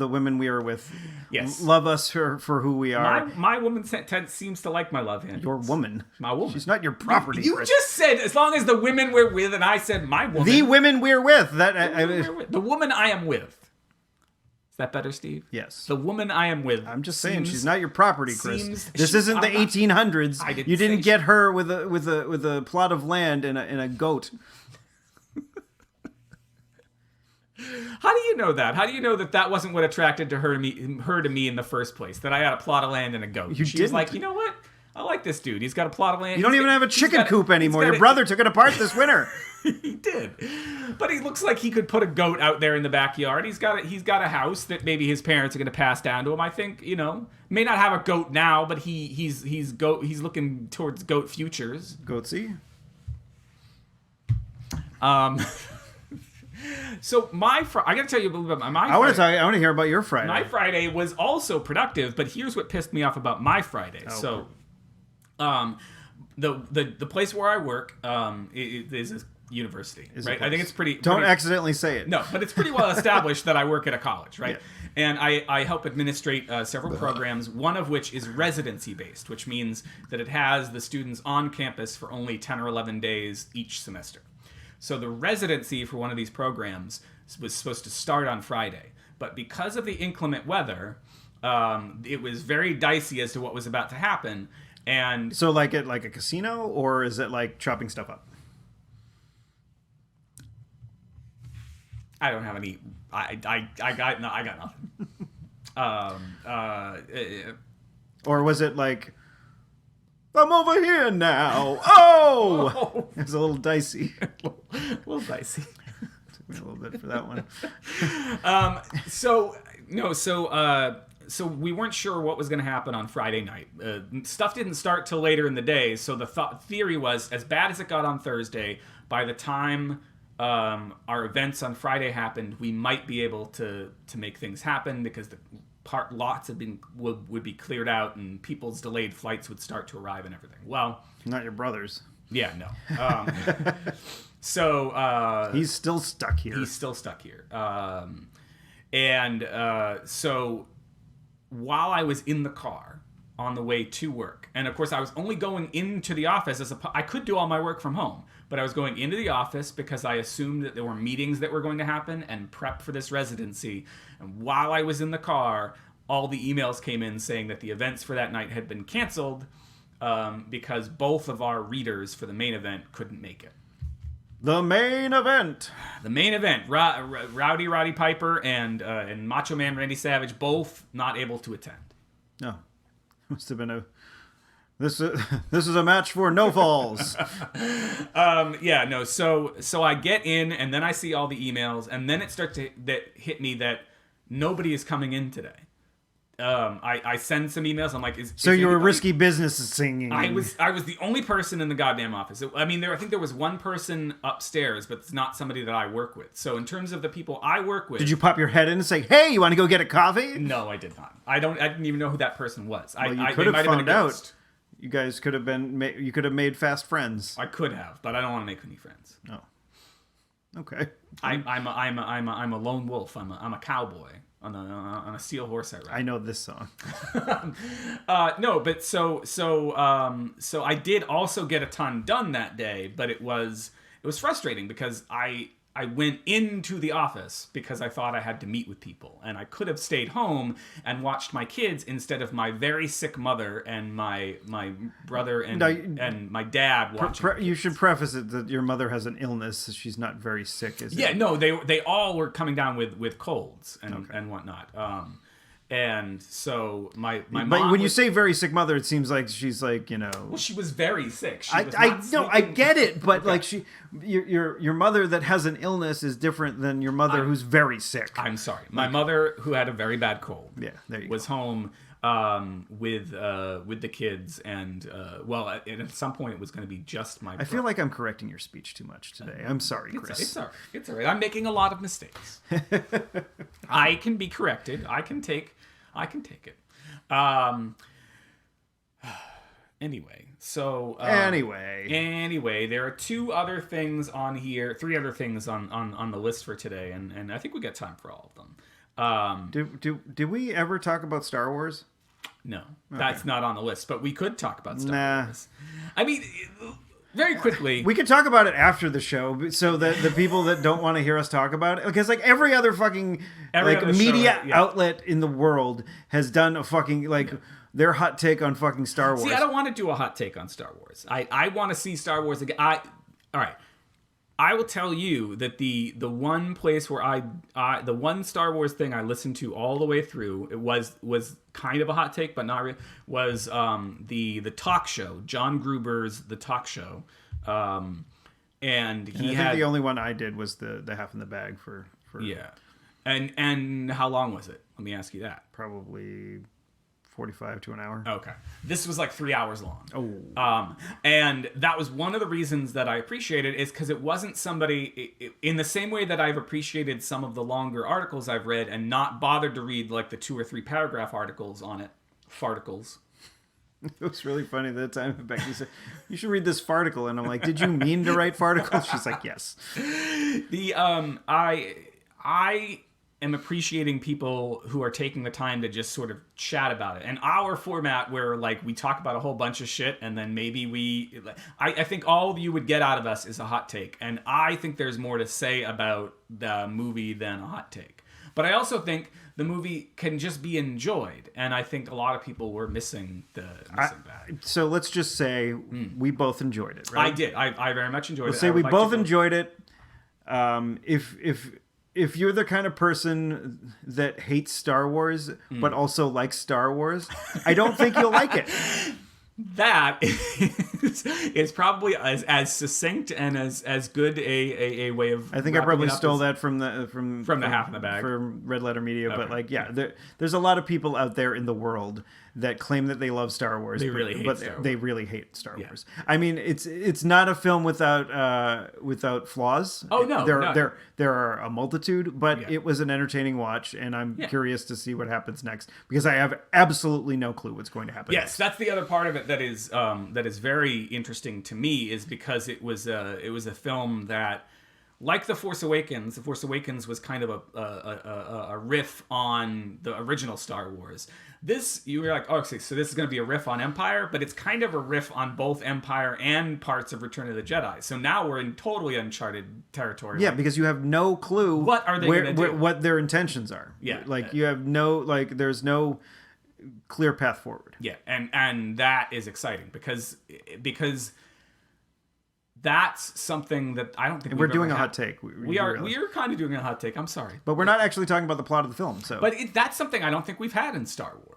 women we are with, yes, love us for who we are. My woman seems to like my love handles. Your woman, my woman. She's not your property. You just said as long as the women we're with, and I said my woman. The women we're with. The woman I am with. Is that better, Steve? Yes. The woman I am with. I'm just saying she's not your property, Chris. This isn't the 1800s. You didn't get her with a plot of land and a goat. How do you know that? How do you know that wasn't what attracted her to me in the first place? That I had a plot of land and a goat. She was like, you know what? I like this dude. He's got a plot of land. You don't even have a chicken coop anymore. Your brother took it apart this winter. He did, but he looks like he could put a goat out there in the backyard. He's got a house that maybe his parents are going to pass down to him. I think, you know, may not have a goat now, but he's looking towards goat futures. Goatsy. So I got to tell you a little bit about my. I want to hear about your Friday. My Friday was also productive, but here's what pissed me off about my Friday. Oh. So, the place where I work is a university, right? I think it's pretty. Don't accidentally say it. No, but it's pretty well established that I work at a college, right? Yeah. And I help administrate several programs, one of which is residency based, which means that it has the students on campus for only 10 or 11 days each semester. So the residency for one of these programs was supposed to start on Friday, But because of the inclement weather, it was very dicey as to what was about to happen. And so, like at like a casino, or is it like chopping stuff up? I don't have any. I got nothing. Or was it like, I'm over here now? Oh, it's a little dicey. a little dicey. Took me a little bit for that one. So we weren't sure what was going to happen on Friday night. Stuff didn't start till later in the day. So the theory was, as bad as it got on Thursday, by the time our events on Friday happened, we might be able to make things happen because the lots would be cleared out and people's delayed flights would start to arrive and everything. Well, not your brother's. Yeah, no. So he's still stuck here. So while I was in the car on the way to work, and of course I was only going into the office I could do all my work from home, but I was going into the office because I assumed that there were meetings that were going to happen and prep for this residency. And while I was in the car, all the emails came in saying that the events for that night had been canceled because both of our readers for the main event couldn't make it. The main event. Rowdy Roddy Piper and Macho Man Randy Savage both not able to attend. No, must have been this is a match for no falls. So I get in and then I see all the emails and then it starts to hit me that nobody is coming in today. I send some emails. I'm like, so you were risky business singing. I was the only person in the goddamn office. I mean, I think there was one person upstairs, but it's not somebody that I work with. So in terms of the people I work with, did you pop your head in and say, "Hey, you want to go get a coffee"? No, I did not. I didn't even know who that person was. Well, you could have found out. You guys could have you could have made fast friends. I could have, but I don't want to make any friends. No. Okay. I'm a lone wolf. I'm a cowboy. On a steel horse I ride. I know this song. No, but so I did also get a ton done that day, but it was frustrating because I went into the office because I thought I had to meet with people, and I could have stayed home and watched my kids instead of my very sick mother and my brother and my dad watching. You should preface it that your mother has an illness. She's not very sick, is it? Yeah, no, they all were coming down with colds and whatnot. And so my mom. But when you say very sick mother, it seems like she's like, you know. Well, she was very sick. I get it, but okay. Like your mother that has an illness is different than your mother who's very sick. I'm sorry, my mother who had a very bad cold. Yeah, there you was home with the kids, and and at some point it was going to be just my. I feel like I'm correcting your speech too much today. I'm sorry, Chris. It's all right. I'm making a lot of mistakes. I can be corrected. I can take it. Anyway, so anyway, there are three other things on the list for today, and I think we got time for all of them. Did we ever talk about Star Wars? No, that's not on the list, but we could talk about Star Wars. I mean, very quickly. We could talk about it after the show so that the people that don't want to hear us talk about it, because like every other media outlet in the world has done a fucking their hot take on fucking Star Wars. See, I don't want to do a hot take on Star Wars. I want to see Star Wars again. All right. I will tell you that the one place where the one Star Wars thing I listened to all the way through, it was kind of a hot take, but not really, was the talk show, John Gruber's The Talk Show, and I think the only one I did was the half in the bag for yeah, and how long was it? Let me ask you that. Probably 45 to an hour. Okay. This was like 3 hours long. Oh. And that was one of the reasons that I appreciated is because it wasn't somebody in the same way that I've appreciated some of the longer articles I've read and not bothered to read like the 2 or 3 paragraph articles on it. Farticles. It was really funny that time Becky said, "You should read this farticle," and I'm like, "Did you mean to write farticles?" She's like, "Yes." I am appreciating people who are taking the time to just sort of chat about it. And our format where like we talk about a whole bunch of shit and then maybe I think all of you would get out of us is a hot take. And I think there's more to say about the movie than a hot take. But I also think the movie can just be enjoyed, and I think a lot of people were missing that. So let's just say we both enjoyed it, right? I did. I very much enjoyed it. Let's say we both enjoyed it. If you're the kind of person that hates Star Wars but also likes Star Wars, I don't think you'll like it. That is probably as succinct and as good a way of. I think I probably stole that from the Half in the Bag from Red Letter Media, okay. But like, yeah, there's a lot of people out there in the world that claim that they love Star Wars, they really hate Star Wars. I mean, it's not a film without flaws. Oh no, there are a multitude, but it was an entertaining watch, and I'm curious to see what happens next because I have absolutely no clue what's going to happen. Yes, next. That's the other part of it that is very interesting to me is because it was a film that, like The Force Awakens was kind of a riff on the original Star Wars. This, you were like, oh, okay, so this is going to be a riff on Empire, but it's kind of a riff on both Empire and parts of Return of the Jedi. So now we're in totally uncharted territory. Yeah, because you have no clue what are they going to do, what their intentions are. Yeah, like you have there's no clear path forward. Yeah, and that is exciting because that's something that I don't think we're doing a hot take. We are kind of doing a hot take. I'm sorry, but we're not actually talking about the plot of the film. So, but that's something I don't think we've had in Star Wars.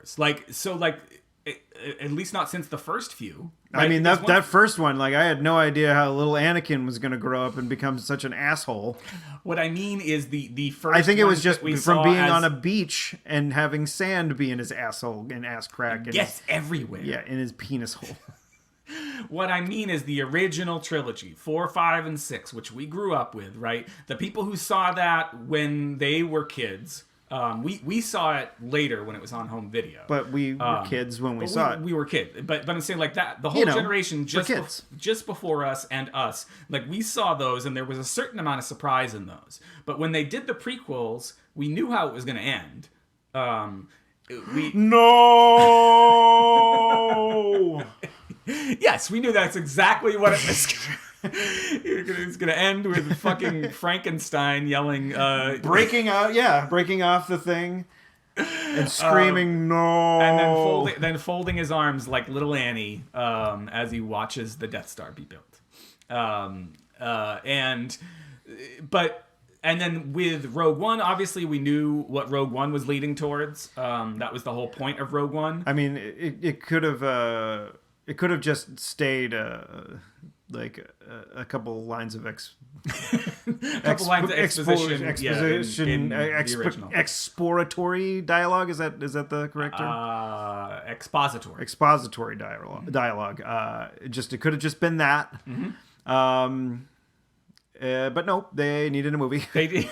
At least not since the first few. Right? I mean, that first one, like I had no idea how little Anakin was going to grow up and become such an asshole. What I mean is the first. I think it was just from being on a beach and having sand be in his asshole and ass crack. Yes, everywhere. Yeah, in his penis hole. What I mean is the original trilogy, 4, 5, and 6, which we grew up with, right? The people who saw that when they were kids, we saw it later when it was on home video. But we were kids when we saw it. We were kids. But I'm saying like that, the whole generation just before us and us, like we saw those and there was a certain amount of surprise in those. But when they did the prequels, we knew how it was going to end. No! Yes, we knew that's exactly what it was. It's going to end with fucking Frankenstein yelling... breaking off the thing and screaming, no! And then folding his arms like little Annie as he watches the Death Star be built. And then with Rogue One, obviously we knew what Rogue One was leading towards. That was the whole point of Rogue One. I mean, it could have... It could have just stayed like a couple lines of exposition in the original. Exploratory dialogue. Is that the correct term? Expository dialogue. It could have just been that. Mm-hmm. But no, they needed a movie. They did.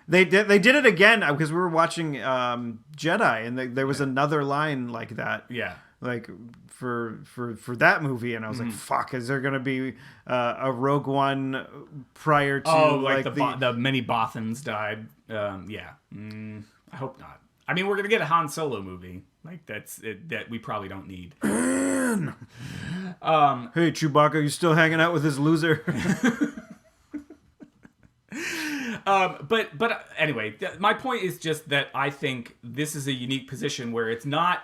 They did it again because we were watching Jedi, and there was another line like that. Yeah. Like for that movie, and I was like, "Fuck! Is there gonna be a Rogue One prior to the many Bothans died?" I hope not. I mean, we're gonna get a Han Solo movie. Like that we probably don't need. Hey, Chewbacca, you still hanging out with this loser? But anyway, my point is just that I think this is a unique position where it's not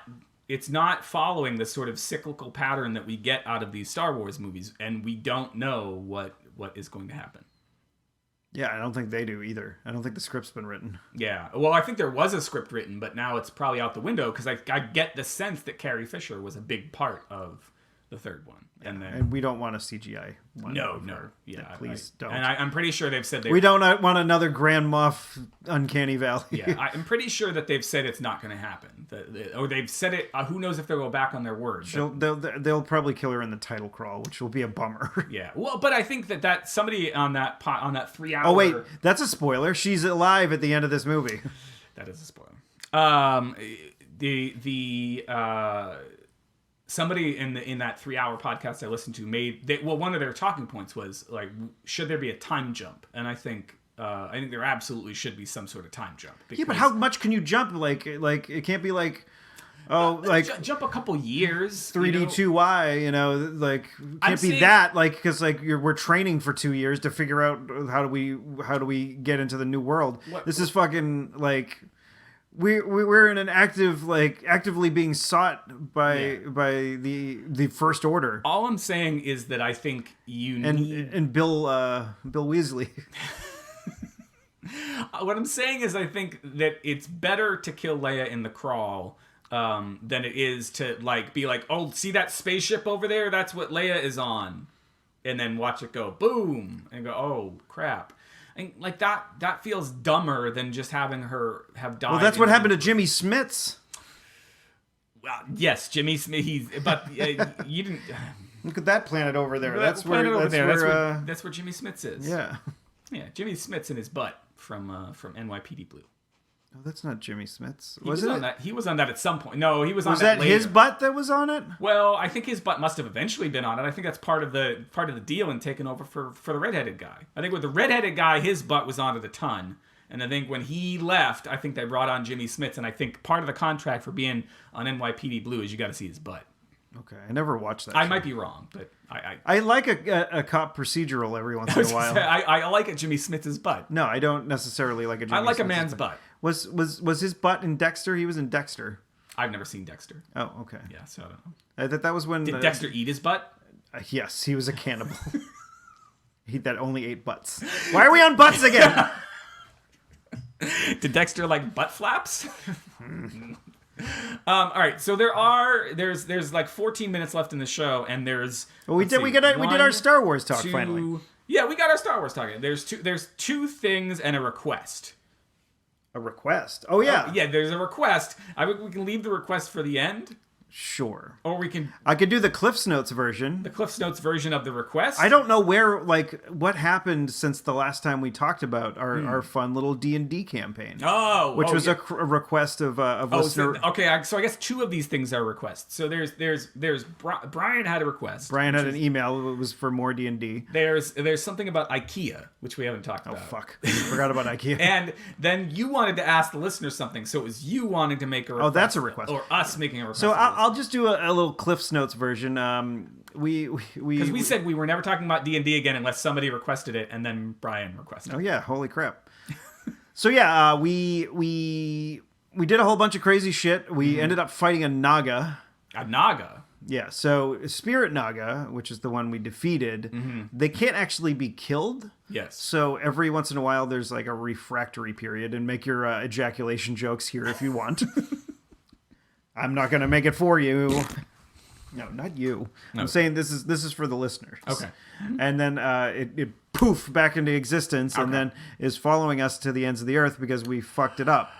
following the sort of cyclical pattern that we get out of these Star Wars movies, and we don't know what is going to happen. Yeah, I don't think they do either. I don't think the script's been written. Yeah, well, I think there was a script written, but now it's probably out the window because I get the sense that Carrie Fisher was a big part of the third one. And we don't want a CGI one. No. Yeah, please don't. And I'm pretty sure they've said we don't want another Grand Moff Uncanny Valley. Yeah, I'm pretty sure that they've said it's not going to happen. Or they've said it. Who knows if they'll go back on their word. They'll probably kill her in the title crawl, which will be a bummer. Yeah. Well, but I think that somebody on that 3 hour. Oh wait, that's a spoiler. She's alive at the end of this movie. That is a spoiler. Somebody in that 3 hour podcast I listened to one of their talking points was like, should there be a time jump? And I think there absolutely should be some sort of time jump. Yeah, but how much can you jump? Like it can't be like Oh, like jump a couple years. 3D2Y, like can't be that, like, because like we're training for 2 years to figure out how do we get into the new world. This is fucking like we're in an actively being sought by the First Order. All I'm saying is that I think you need and Bill Weasley. What I'm saying is I think that it's better to kill Leia in the crawl than it is to like be like, oh, see that spaceship over there? That's what Leia is on, and then watch it go boom and go, oh crap. And like that feels dumber than just having her have died. Well, that's what happened to Jimmy Smits. Well, yes, Jimmy Smith. But you didn't look at that planet over there. That's where Jimmy Smits is. Yeah, Jimmy Smits in his butt from NYPD Blue. No, that's not Jimmy Smits. Was it? He was on that at some point. No, he was on that. Was that later. His butt that was on it? Well, I think his butt must have eventually been on it. I think that's part of the deal in taking over for the redheaded guy. I think with the redheaded guy, his butt was on it a ton. And I think when he left, I think they brought on Jimmy Smits. And I think part of the contract for being on NYPD Blue is you got to see his butt. Okay, I never watched that. I might be wrong, but I like a cop procedural every once in a while. I like it, Jimmy Smits' butt. No, I don't necessarily like a Jimmy I like Smits' a man's butt. Was his butt in Dexter? He was in Dexter. I've never seen Dexter. Oh, okay. Yeah, so I don't know. I thought that was when... Did Dexter eat his butt? Yes, he was a cannibal. That only ate butts. Why are we on butts again? Did Dexter like butt flaps? All right, so there's like 14 minutes left in the show, and there's we did our Star Wars talk finally. Yeah, we got our Star Wars talk. There's two things and a request. A request? Oh yeah, yeah. There's a request. We can leave the request for the end. Sure. Or I could do the Cliff's Notes version. The Cliff's Notes version of the request. I don't know what happened since the last time we talked about our fun little D&D campaign. Which was a request of listener. So I guess two of these things are requests. So there's Brian had a request. Brian had an email. It was for more D&D. There's something about IKEA, which we haven't talked about. Oh fuck! I forgot about IKEA. And then you wanted to ask the listener something, so it was you wanting to make a request. Oh, that's a request. Or us making a request. So I'll just do a little Cliff's Notes version. Because we said we were never talking about D&D again unless somebody requested it, and then Brian requested it. Oh yeah, holy crap. So yeah, we did a whole bunch of crazy shit. We ended up fighting a Naga. A Naga? Yeah, so Spirit Naga, which is the one we defeated, they can't actually be killed. Yes. So every once in a while there's like a refractory period, and make your ejaculation jokes here if you want. I'm not going to make it for you. No, not you. Okay. I'm saying this is for the listeners. Okay. And then it poof back into existence, and then is following us to the ends of the earth because we fucked it up.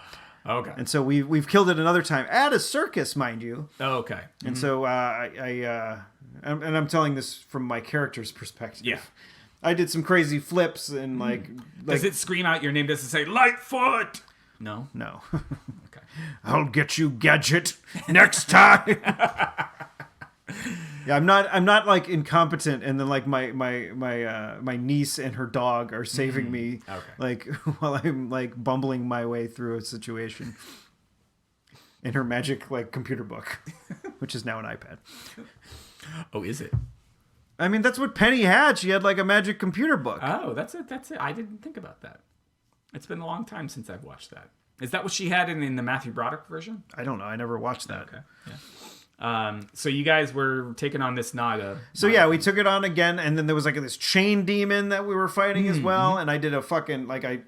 Okay. And so we've killed it another time at a circus, mind you. Oh, okay. Mm-hmm. And so I'm telling this from my character's perspective. Yeah. I did some crazy flips and like. Does it scream out your name? Does it say Lightfoot? No. No. Okay. I'll get you, Gadget, next time. Yeah, I'm not like incompetent, and then like my niece and her dog are saving me, like while I'm like bumbling my way through a situation. In her magic like computer book, which is now an iPad. Oh, is it? I mean, that's what Penny had. She had like a magic computer book. Oh, that's it. I didn't think about that. It's been a long time since I've watched that. Is that what she had in the Matthew Broderick version? I don't know. I never watched that. Okay. Yeah. So you guys were taking on this Naga. So yeah, we took it on again, and then there was like this chain demon that we were fighting as well. And I did a fucking like I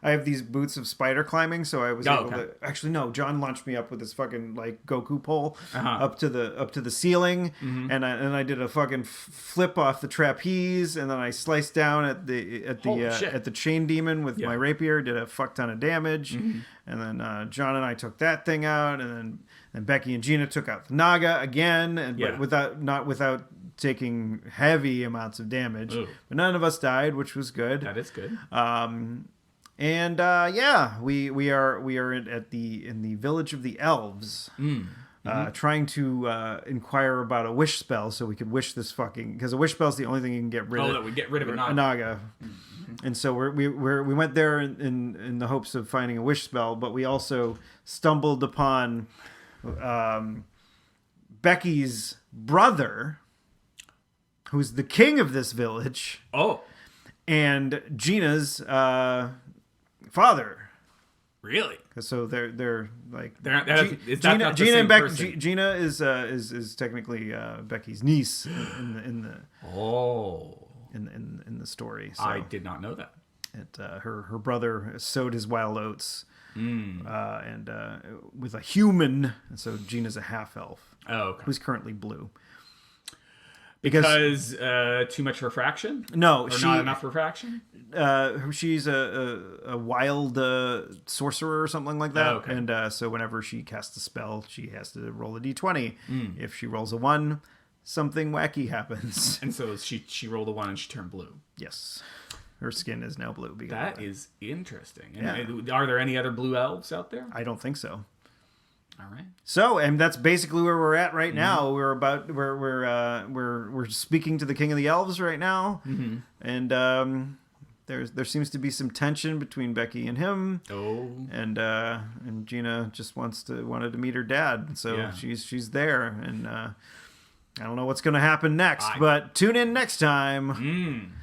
have these boots of spider climbing, so I was able to actually no. John launched me up with this fucking like Goku pole up to the ceiling, and I did a fucking flip off the trapeze, and then I sliced down at the chain demon with my rapier, did a fuck ton of damage, and then John and I took that thing out, and Becky and Gina took out the Naga again, but without taking heavy amounts of damage. Ooh. But none of us died, which was good. That is good. We are in the village of the elves, trying to inquire about a wish spell so we could wish this because a wish spell is the only thing you can get rid of. That we get rid of a Naga. And so we went there in the hopes of finding a wish spell, but we also stumbled upon Becky's brother, who's the king of this village. Oh. And Gina's father. Really? So they're like Gina and Becky. Gina is technically Becky's niece in the in the story. So I did not know that. Her brother sowed his wild oats, and with a human. So Gina's a half elf. Oh, okay. Who's currently blue. Because too much refraction? No, or not enough refraction? She's a wild sorcerer or something like that. Oh, okay. And so whenever she casts a spell, she has to roll a d20. If she rolls a 1, something wacky happens. And so she rolled a 1 and she turned blue. Yes. Her skin is now blue. That is interesting. Yeah. And are there any other blue elves out there? I don't think so. All right. So, and that's basically where we're at right now. We're speaking to the King of the Elves right now, and there seems to be some tension between Becky and him. Oh. And Gina just wanted to meet her dad, so she's there, and I don't know what's going to happen next, but tune in next time.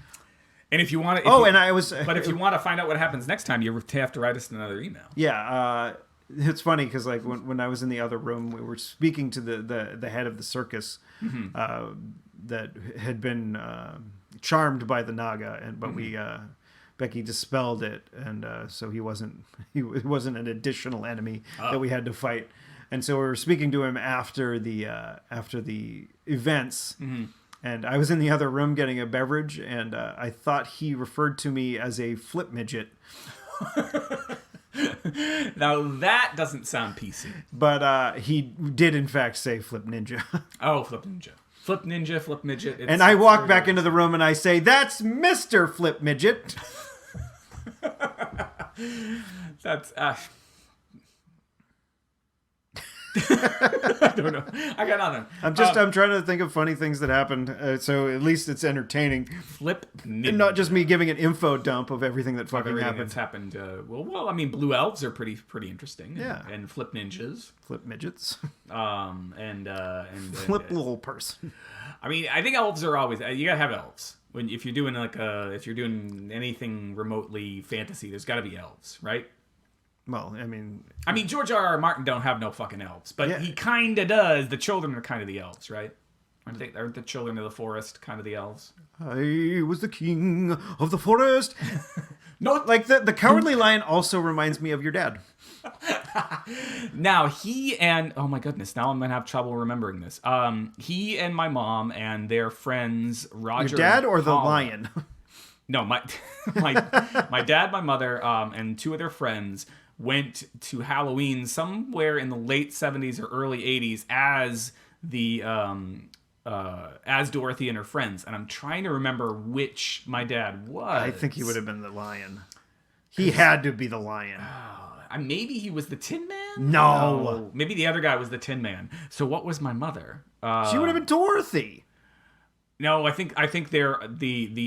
And if you want to, if you want to find out what happens next time, you have to write us another email. Yeah. It's funny because like when I was in the other room, we were speaking to the head of the circus that had been charmed by the Naga, but Becky dispelled it, and so he wasn't an additional enemy that we had to fight, and so we were speaking to him after the events. And I was in the other room getting a beverage, and I thought he referred to me as a flip midget. Now that doesn't sound PC. But he did in fact say flip ninja. Oh, flip ninja. Flip ninja, flip midget. And I walk back into the room and I say, "That's Mr. Flip Midget." That's I don't know. I got nothing. I'm trying to think of funny things that happened, so at least it's entertaining. Flip ninja. And not just me giving an info dump of everything that fucking happened. That's happened. Well, I mean, blue elves are pretty interesting. Yeah. And flip ninjas. Flip midgets. And flip little person. I mean, I think elves are always. You gotta have elves. If you're doing if you're doing anything remotely fantasy, there's got to be elves, right? Well, I mean, George R.R. Martin don't have no fucking elves, but he kind of does. The children are kind of the elves, right? Aren't the children of the forest kind of the elves? I was the king of the forest. No, like the Cowardly Lion also reminds me of your dad. Now he and oh my goodness, now I'm gonna have trouble remembering this. He and my mom and their friends Roger. Your dad or the Paula, lion? No, my dad, my mother, and 2 of their friends went to Halloween somewhere in the late 70s or early 80s as as Dorothy and her friends, and I'm trying to remember which my dad was. I think he would have been the lion. He had to be the lion. Maybe he was the Tin Man? No. Maybe the other guy was the Tin Man. So what was my mother? She would have been Dorothy. No, I think they're the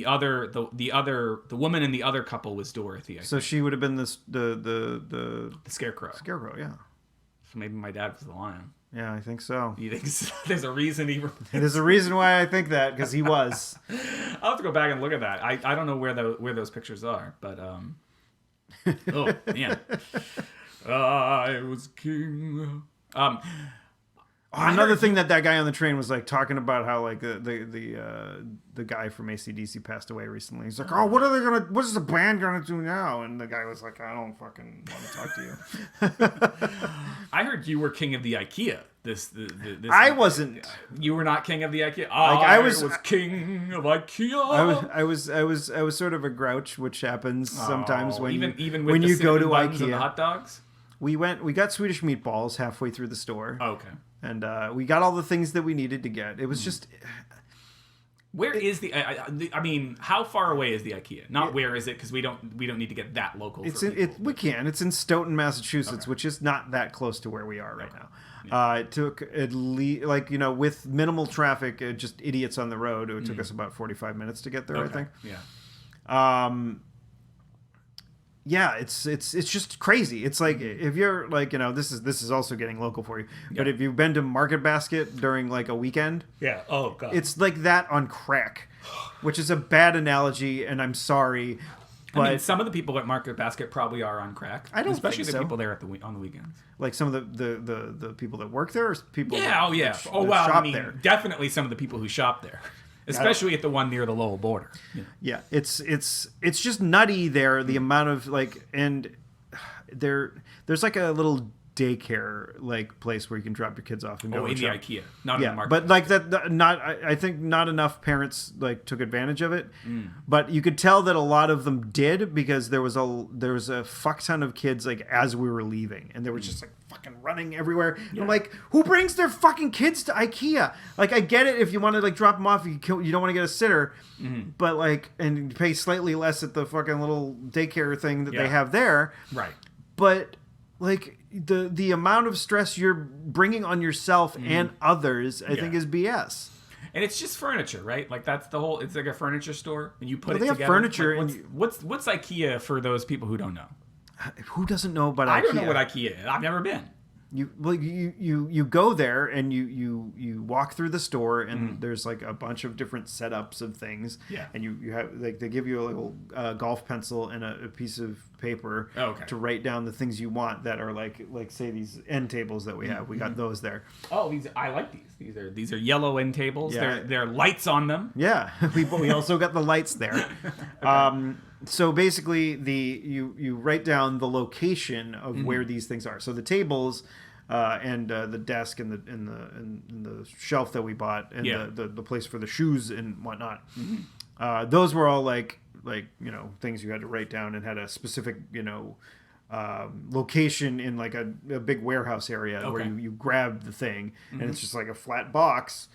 woman in the other couple was Dorothy. So she would have been the Scarecrow. Scarecrow, yeah. So maybe my dad was the lion. Yeah, I think so. You think there's a reason he? There's a reason why I think that, because he was. I'll have to go back and look at that. I don't know where those pictures are, but oh man, I was king. Another thing that guy on the train was like talking about how like the guy from AC/DC passed away recently. He's like, "Oh, what is the band gonna do now?" And the guy was like, "I don't fucking want to talk to you." I heard you were king of the IKEA. This I wasn't. You were not king of the IKEA. I was king of IKEA. I was sort of a grouch, which happens sometimes when when you go to IKEA. And the hot dogs. We got Swedish meatballs halfway through the store. Oh, okay. And we got all the things that we needed to get. It was just... Where is the... I mean, how far away is the IKEA? Not where is it, because we don't need to get that local. We can. It's in Stoughton, Massachusetts, which is not that close to where we are right now. Yeah. It took at least, with minimal traffic, just idiots on the road, it took us about 45 minutes to get there, I think. Yeah. yeah, it's just crazy. It's like if you're like, this is also getting local for you. But if you've been to Market Basket during like a weekend, Yeah. Oh god. it's like that on crack, which is a bad analogy, and I'm sorry. But I mean, some of the people at Market Basket probably are on crack. I don't especially think the so. people there on the weekends. Like some of the people that work there, or people Yeah. that Shop shop there. Definitely some of the people who shop there, especially at the one near the Lowell border. Yeah, it's just nutty there. The amount of like, and there's like a little daycare like place where you can drop your kids off and go in the shop. IKEA, not in the Market. But like that, not I think not enough parents like took advantage of it. But you could tell that a lot of them did, because there was a fuck ton of kids like as we were leaving, and they were just like fucking running everywhere. And I'm like, who brings their fucking kids to IKEA? Like, I get it if you want to like drop them off, you don't want to get a sitter, but like, and you pay slightly less at the fucking little daycare thing that they have there, right? But like the amount of stress you're bringing on yourself and others, I think, is BS. And it's just furniture, right? Like that's the whole. It's like a furniture store, and you put it they together. have furniture, like, and what's IKEA for those people who don't know? Who doesn't know about IKEA? I don't know what IKEA is. I've never been. You go there and you walk through the store, and there's like a bunch of different setups of things. Yeah. And you have like, they give you a little golf pencil and a piece of paper to write down the things you want that are like say these end tables that we have. We got those there. Oh, I like these. These are yellow end tables. Yeah. There are lights on them. Yeah, we also got the lights there. So basically, you write down the location of where these things are. So the tables, and the desk and the shelf that we bought, and the place for the shoes and whatnot. Those were all like things you had to write down, and had a specific location in like a big warehouse area where you grab the thing, and it's just like a flat box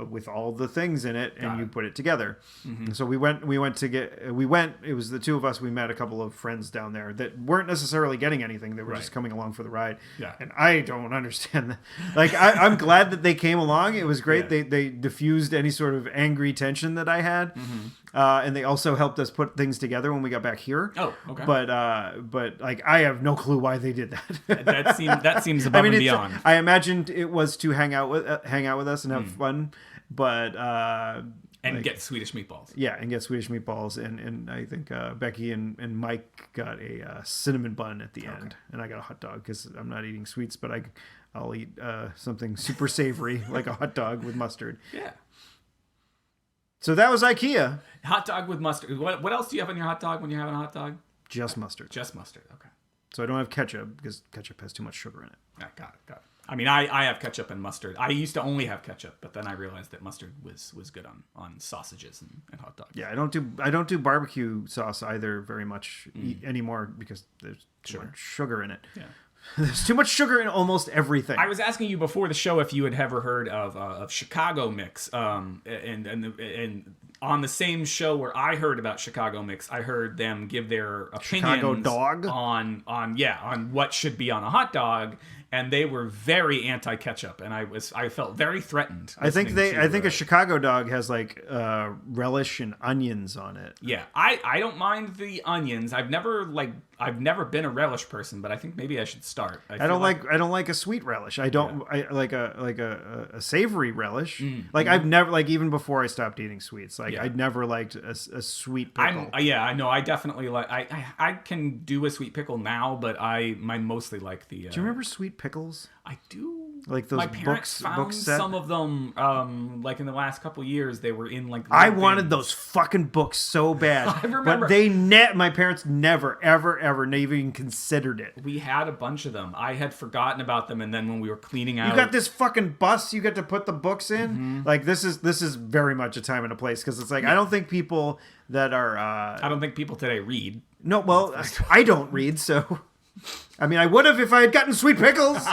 with all the things in it, and you put it together. So we went it was the two of us. We met a couple of friends down there that weren't necessarily getting anything. They were just coming along for the ride. And I don't understand that. Like, I'm glad that they came along. It was great. They diffused any sort of angry tension that I had. And they also helped us put things together when we got back here. Oh, okay. But like, I have no clue why they did that. that seems above and beyond. I imagined it was to hang out with us and have fun, but and get Swedish meatballs. Yeah, and get Swedish meatballs, and I think Becky and Mike got a cinnamon bun at the end, and I got a hot dog because I'm not eating sweets, but I'll eat something super savory like a hot dog with mustard. Yeah. So that was IKEA. Hot dog with mustard. What else do you have on your hot dog when you're having a hot dog? Just mustard. Just mustard. Okay. So I don't have ketchup because ketchup has too much sugar in it. Yeah, got it. I mean, I have ketchup and mustard. I used to only have ketchup, but then I realized that mustard was good on sausages and hot dogs. Yeah, I don't do barbecue sauce either very much anymore, because there's too much sugar in it. Yeah. There's too much sugar in almost everything. I was asking you before the show if you had ever heard of Chicago Mix, and on the same show where I heard about Chicago Mix, I heard them give their opinions Chicago dog on what should be on a hot dog, and they were very anti-ketchup, and I felt very threatened. I think a Chicago dog has like relish and onions on it. Yeah, I don't mind the onions. I've never been a relish person, but I think maybe I should start. I don't like a sweet relish. I don't I like a savory relish. I've never, like, even before I stopped eating sweets, like I'd never liked a sweet pickle. I know. I definitely like. I can do a sweet pickle now, but I mostly like the. Do you remember sweet pickles? I do. Like those my parents found some of them. Like in the last couple of years, they were in like. I wanted those fucking books so bad. I remember, but my parents never ever even considered it. We had a bunch of them. I had forgotten about them, and then when we were cleaning out, you got this fucking bus. You get to put the books in. Like, this is very much a time and a place, because it's like, I don't think people that are. I don't think people today read. No, well, I don't read, so. I mean, I would have if I had gotten sweet pickles.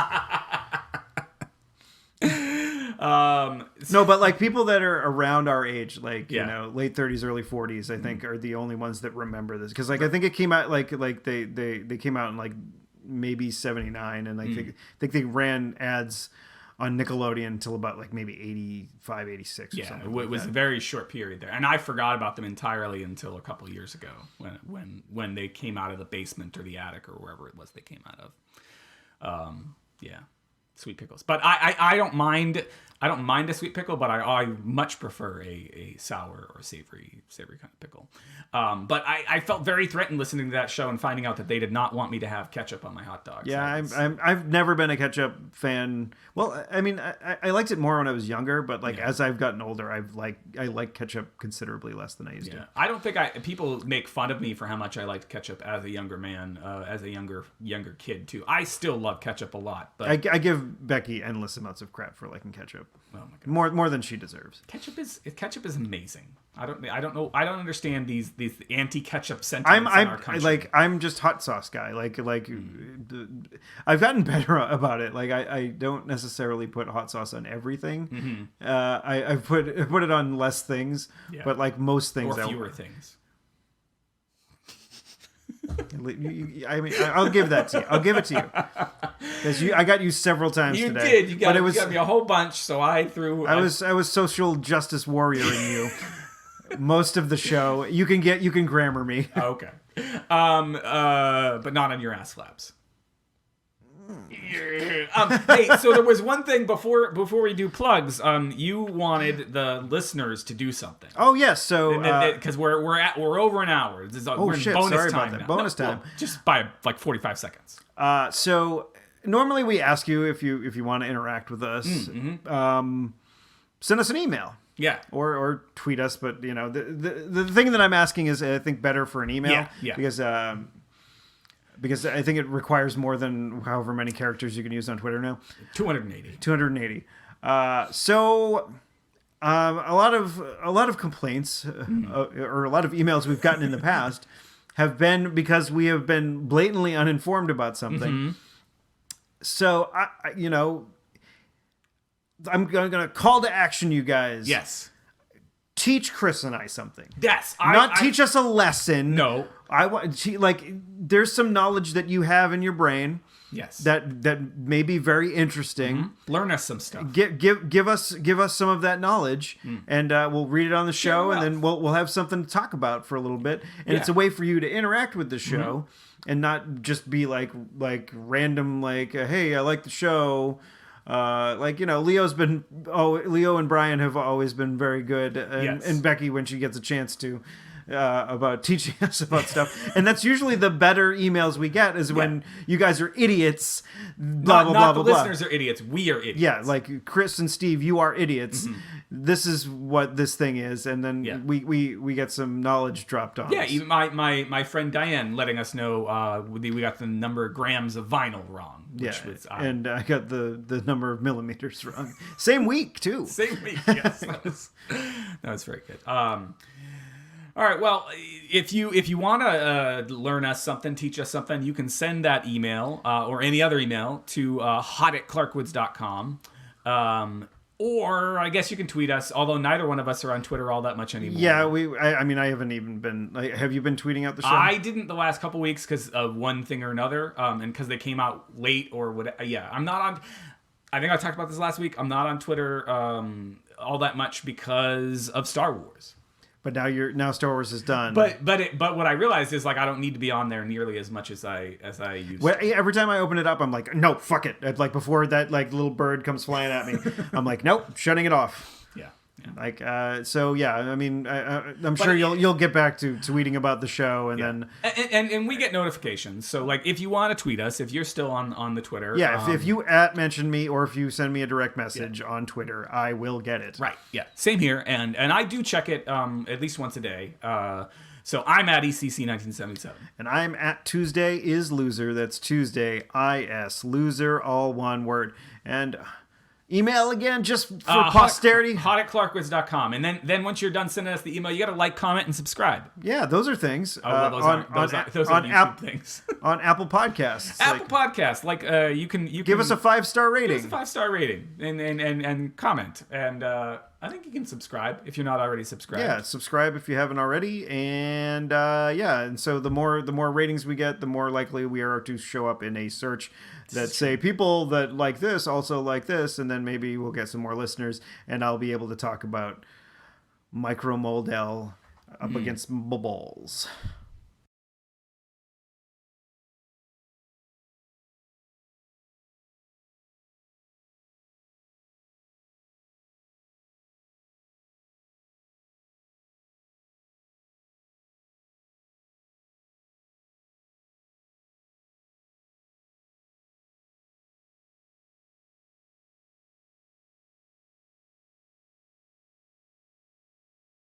No, but like, people that are around our age, like, late 30s, early 40s, I think are the only ones that remember this, because like, I think it came out like they came out in like maybe 79, and I think they ran ads on Nickelodeon until about like maybe 85, 86 or something. It was a very short period there. And I forgot about them entirely until a couple years ago when they came out of the basement or the attic or wherever it was they came out of. Sweet pickles. But I don't mind a sweet pickle, but I much prefer a sour or savory kind of pickle. But I felt very threatened listening to that show and finding out that they did not want me to have ketchup on my hot dogs. Yeah, I've never been a ketchup fan. Well, I mean, I liked it more when I was younger, but like as I've gotten older, I like ketchup considerably less than I used to. I don't think people make fun of me for how much I liked ketchup as a younger man, as a younger kid too. I still love ketchup a lot, but I give Becky endless amounts of crap for liking ketchup. Oh my God. More than she deserves. Ketchup is amazing. I don't know. I don't understand these anti-ketchup sentiments in our country. I'm just hot sauce guy. I've gotten better about it. Like I don't necessarily put hot sauce on everything. I put it on less things, but like most things, or fewer things. I mean, I'll give that to you. I'll give it to you because I got you several times you today. You got me a whole bunch, so I threw. I was social justice warrioring you most of the show. You can grammar me. Okay, but not on your ass flaps. Hey, so there was one thing before we do plugs. You wanted the listeners to do something. Oh yes, so because we're over an hour. We're in shit! Bonus Sorry time about that. now. Bonus time. Well, just by like 45 seconds. So normally we ask you if you want to interact with us, send us an email. Yeah. Or tweet us, but you know the thing that I'm asking is I think better for an email. Yeah. Because I think it requires more than however many characters you can use on Twitter now. 280. 280. So a lot of complaints or a lot of emails we've gotten in the past have been because we have been blatantly uninformed about something. So I'm going to call to action, you guys. Yes. Teach Chris and I something. Yes. Teach us a lesson. No. There's some knowledge that you have in your brain. Yes. That may be very interesting. Learn us some stuff. Give us some of that knowledge, and we'll read it on the show, and then we'll have something to talk about for a little bit. And it's a way for you to interact with the show, and not just be like random hey, I like the show. Leo and Brian have always been very good, and Becky when she gets a chance to. About teaching us about stuff, and that's usually the better emails we get is when you guys are idiots. Blah blah blah blah. The listeners are idiots. We are idiots. Yeah, like Chris and Steve, you are idiots. This is what this thing is, and then we get some knowledge dropped on. Yeah, us. even my friend Diane letting us know we got the number of grams of vinyl wrong. Which was, and I got the number of millimeters wrong. Same week too. Same week. Yes, that was very good. All right, well, if you want to learn us something, teach us something, you can send that email or any other email to hot@clarkwoods.com. Or I guess you can tweet us, although neither one of us are on Twitter all that much anymore. Yeah, I mean, I haven't even been... have you been tweeting out the show? I didn't the last couple weeks because of one thing or another, and because they came out late or whatever. Yeah, I'm not on... I think I talked about this last week. I'm not on Twitter all that much because of Star Wars. But now Star Wars is done. But what I realized is I don't need to be on there nearly as much as I used to. Every time I open it up, I'm like, no, fuck it. Before that little bird comes flying at me, I'm like, nope, shutting it off. Yeah. So yeah, I mean, I'm sure you'll get back to tweeting about the show, and then and we get notifications. So if you want to tweet us, if you're still on the Twitter, if you mention me or if you send me a direct message on Twitter, I will get it. Right. Yeah. Same here, and I do check it at least once a day. So I'm at ECC1977, and I'm at Tuesday is Loser. That's Tuesday IS Loser, all one word, and. Email again, just for posterity. Hot@clarkwoods.com. And then once you're done sending us the email, you got to like, comment, and subscribe. Yeah, those are things. Those are YouTube things. On Apple Podcasts. Apple Podcasts. You can give us a 5-star rating. Give us a 5-star rating and comment. And I think you can subscribe if you're not already subscribed. Yeah, subscribe if you haven't already, and and so the more ratings we get, the more likely we are to show up in a search that say people that like this also like this, and then maybe we'll get some more listeners, and I'll be able to talk about Micro Modell up against balls.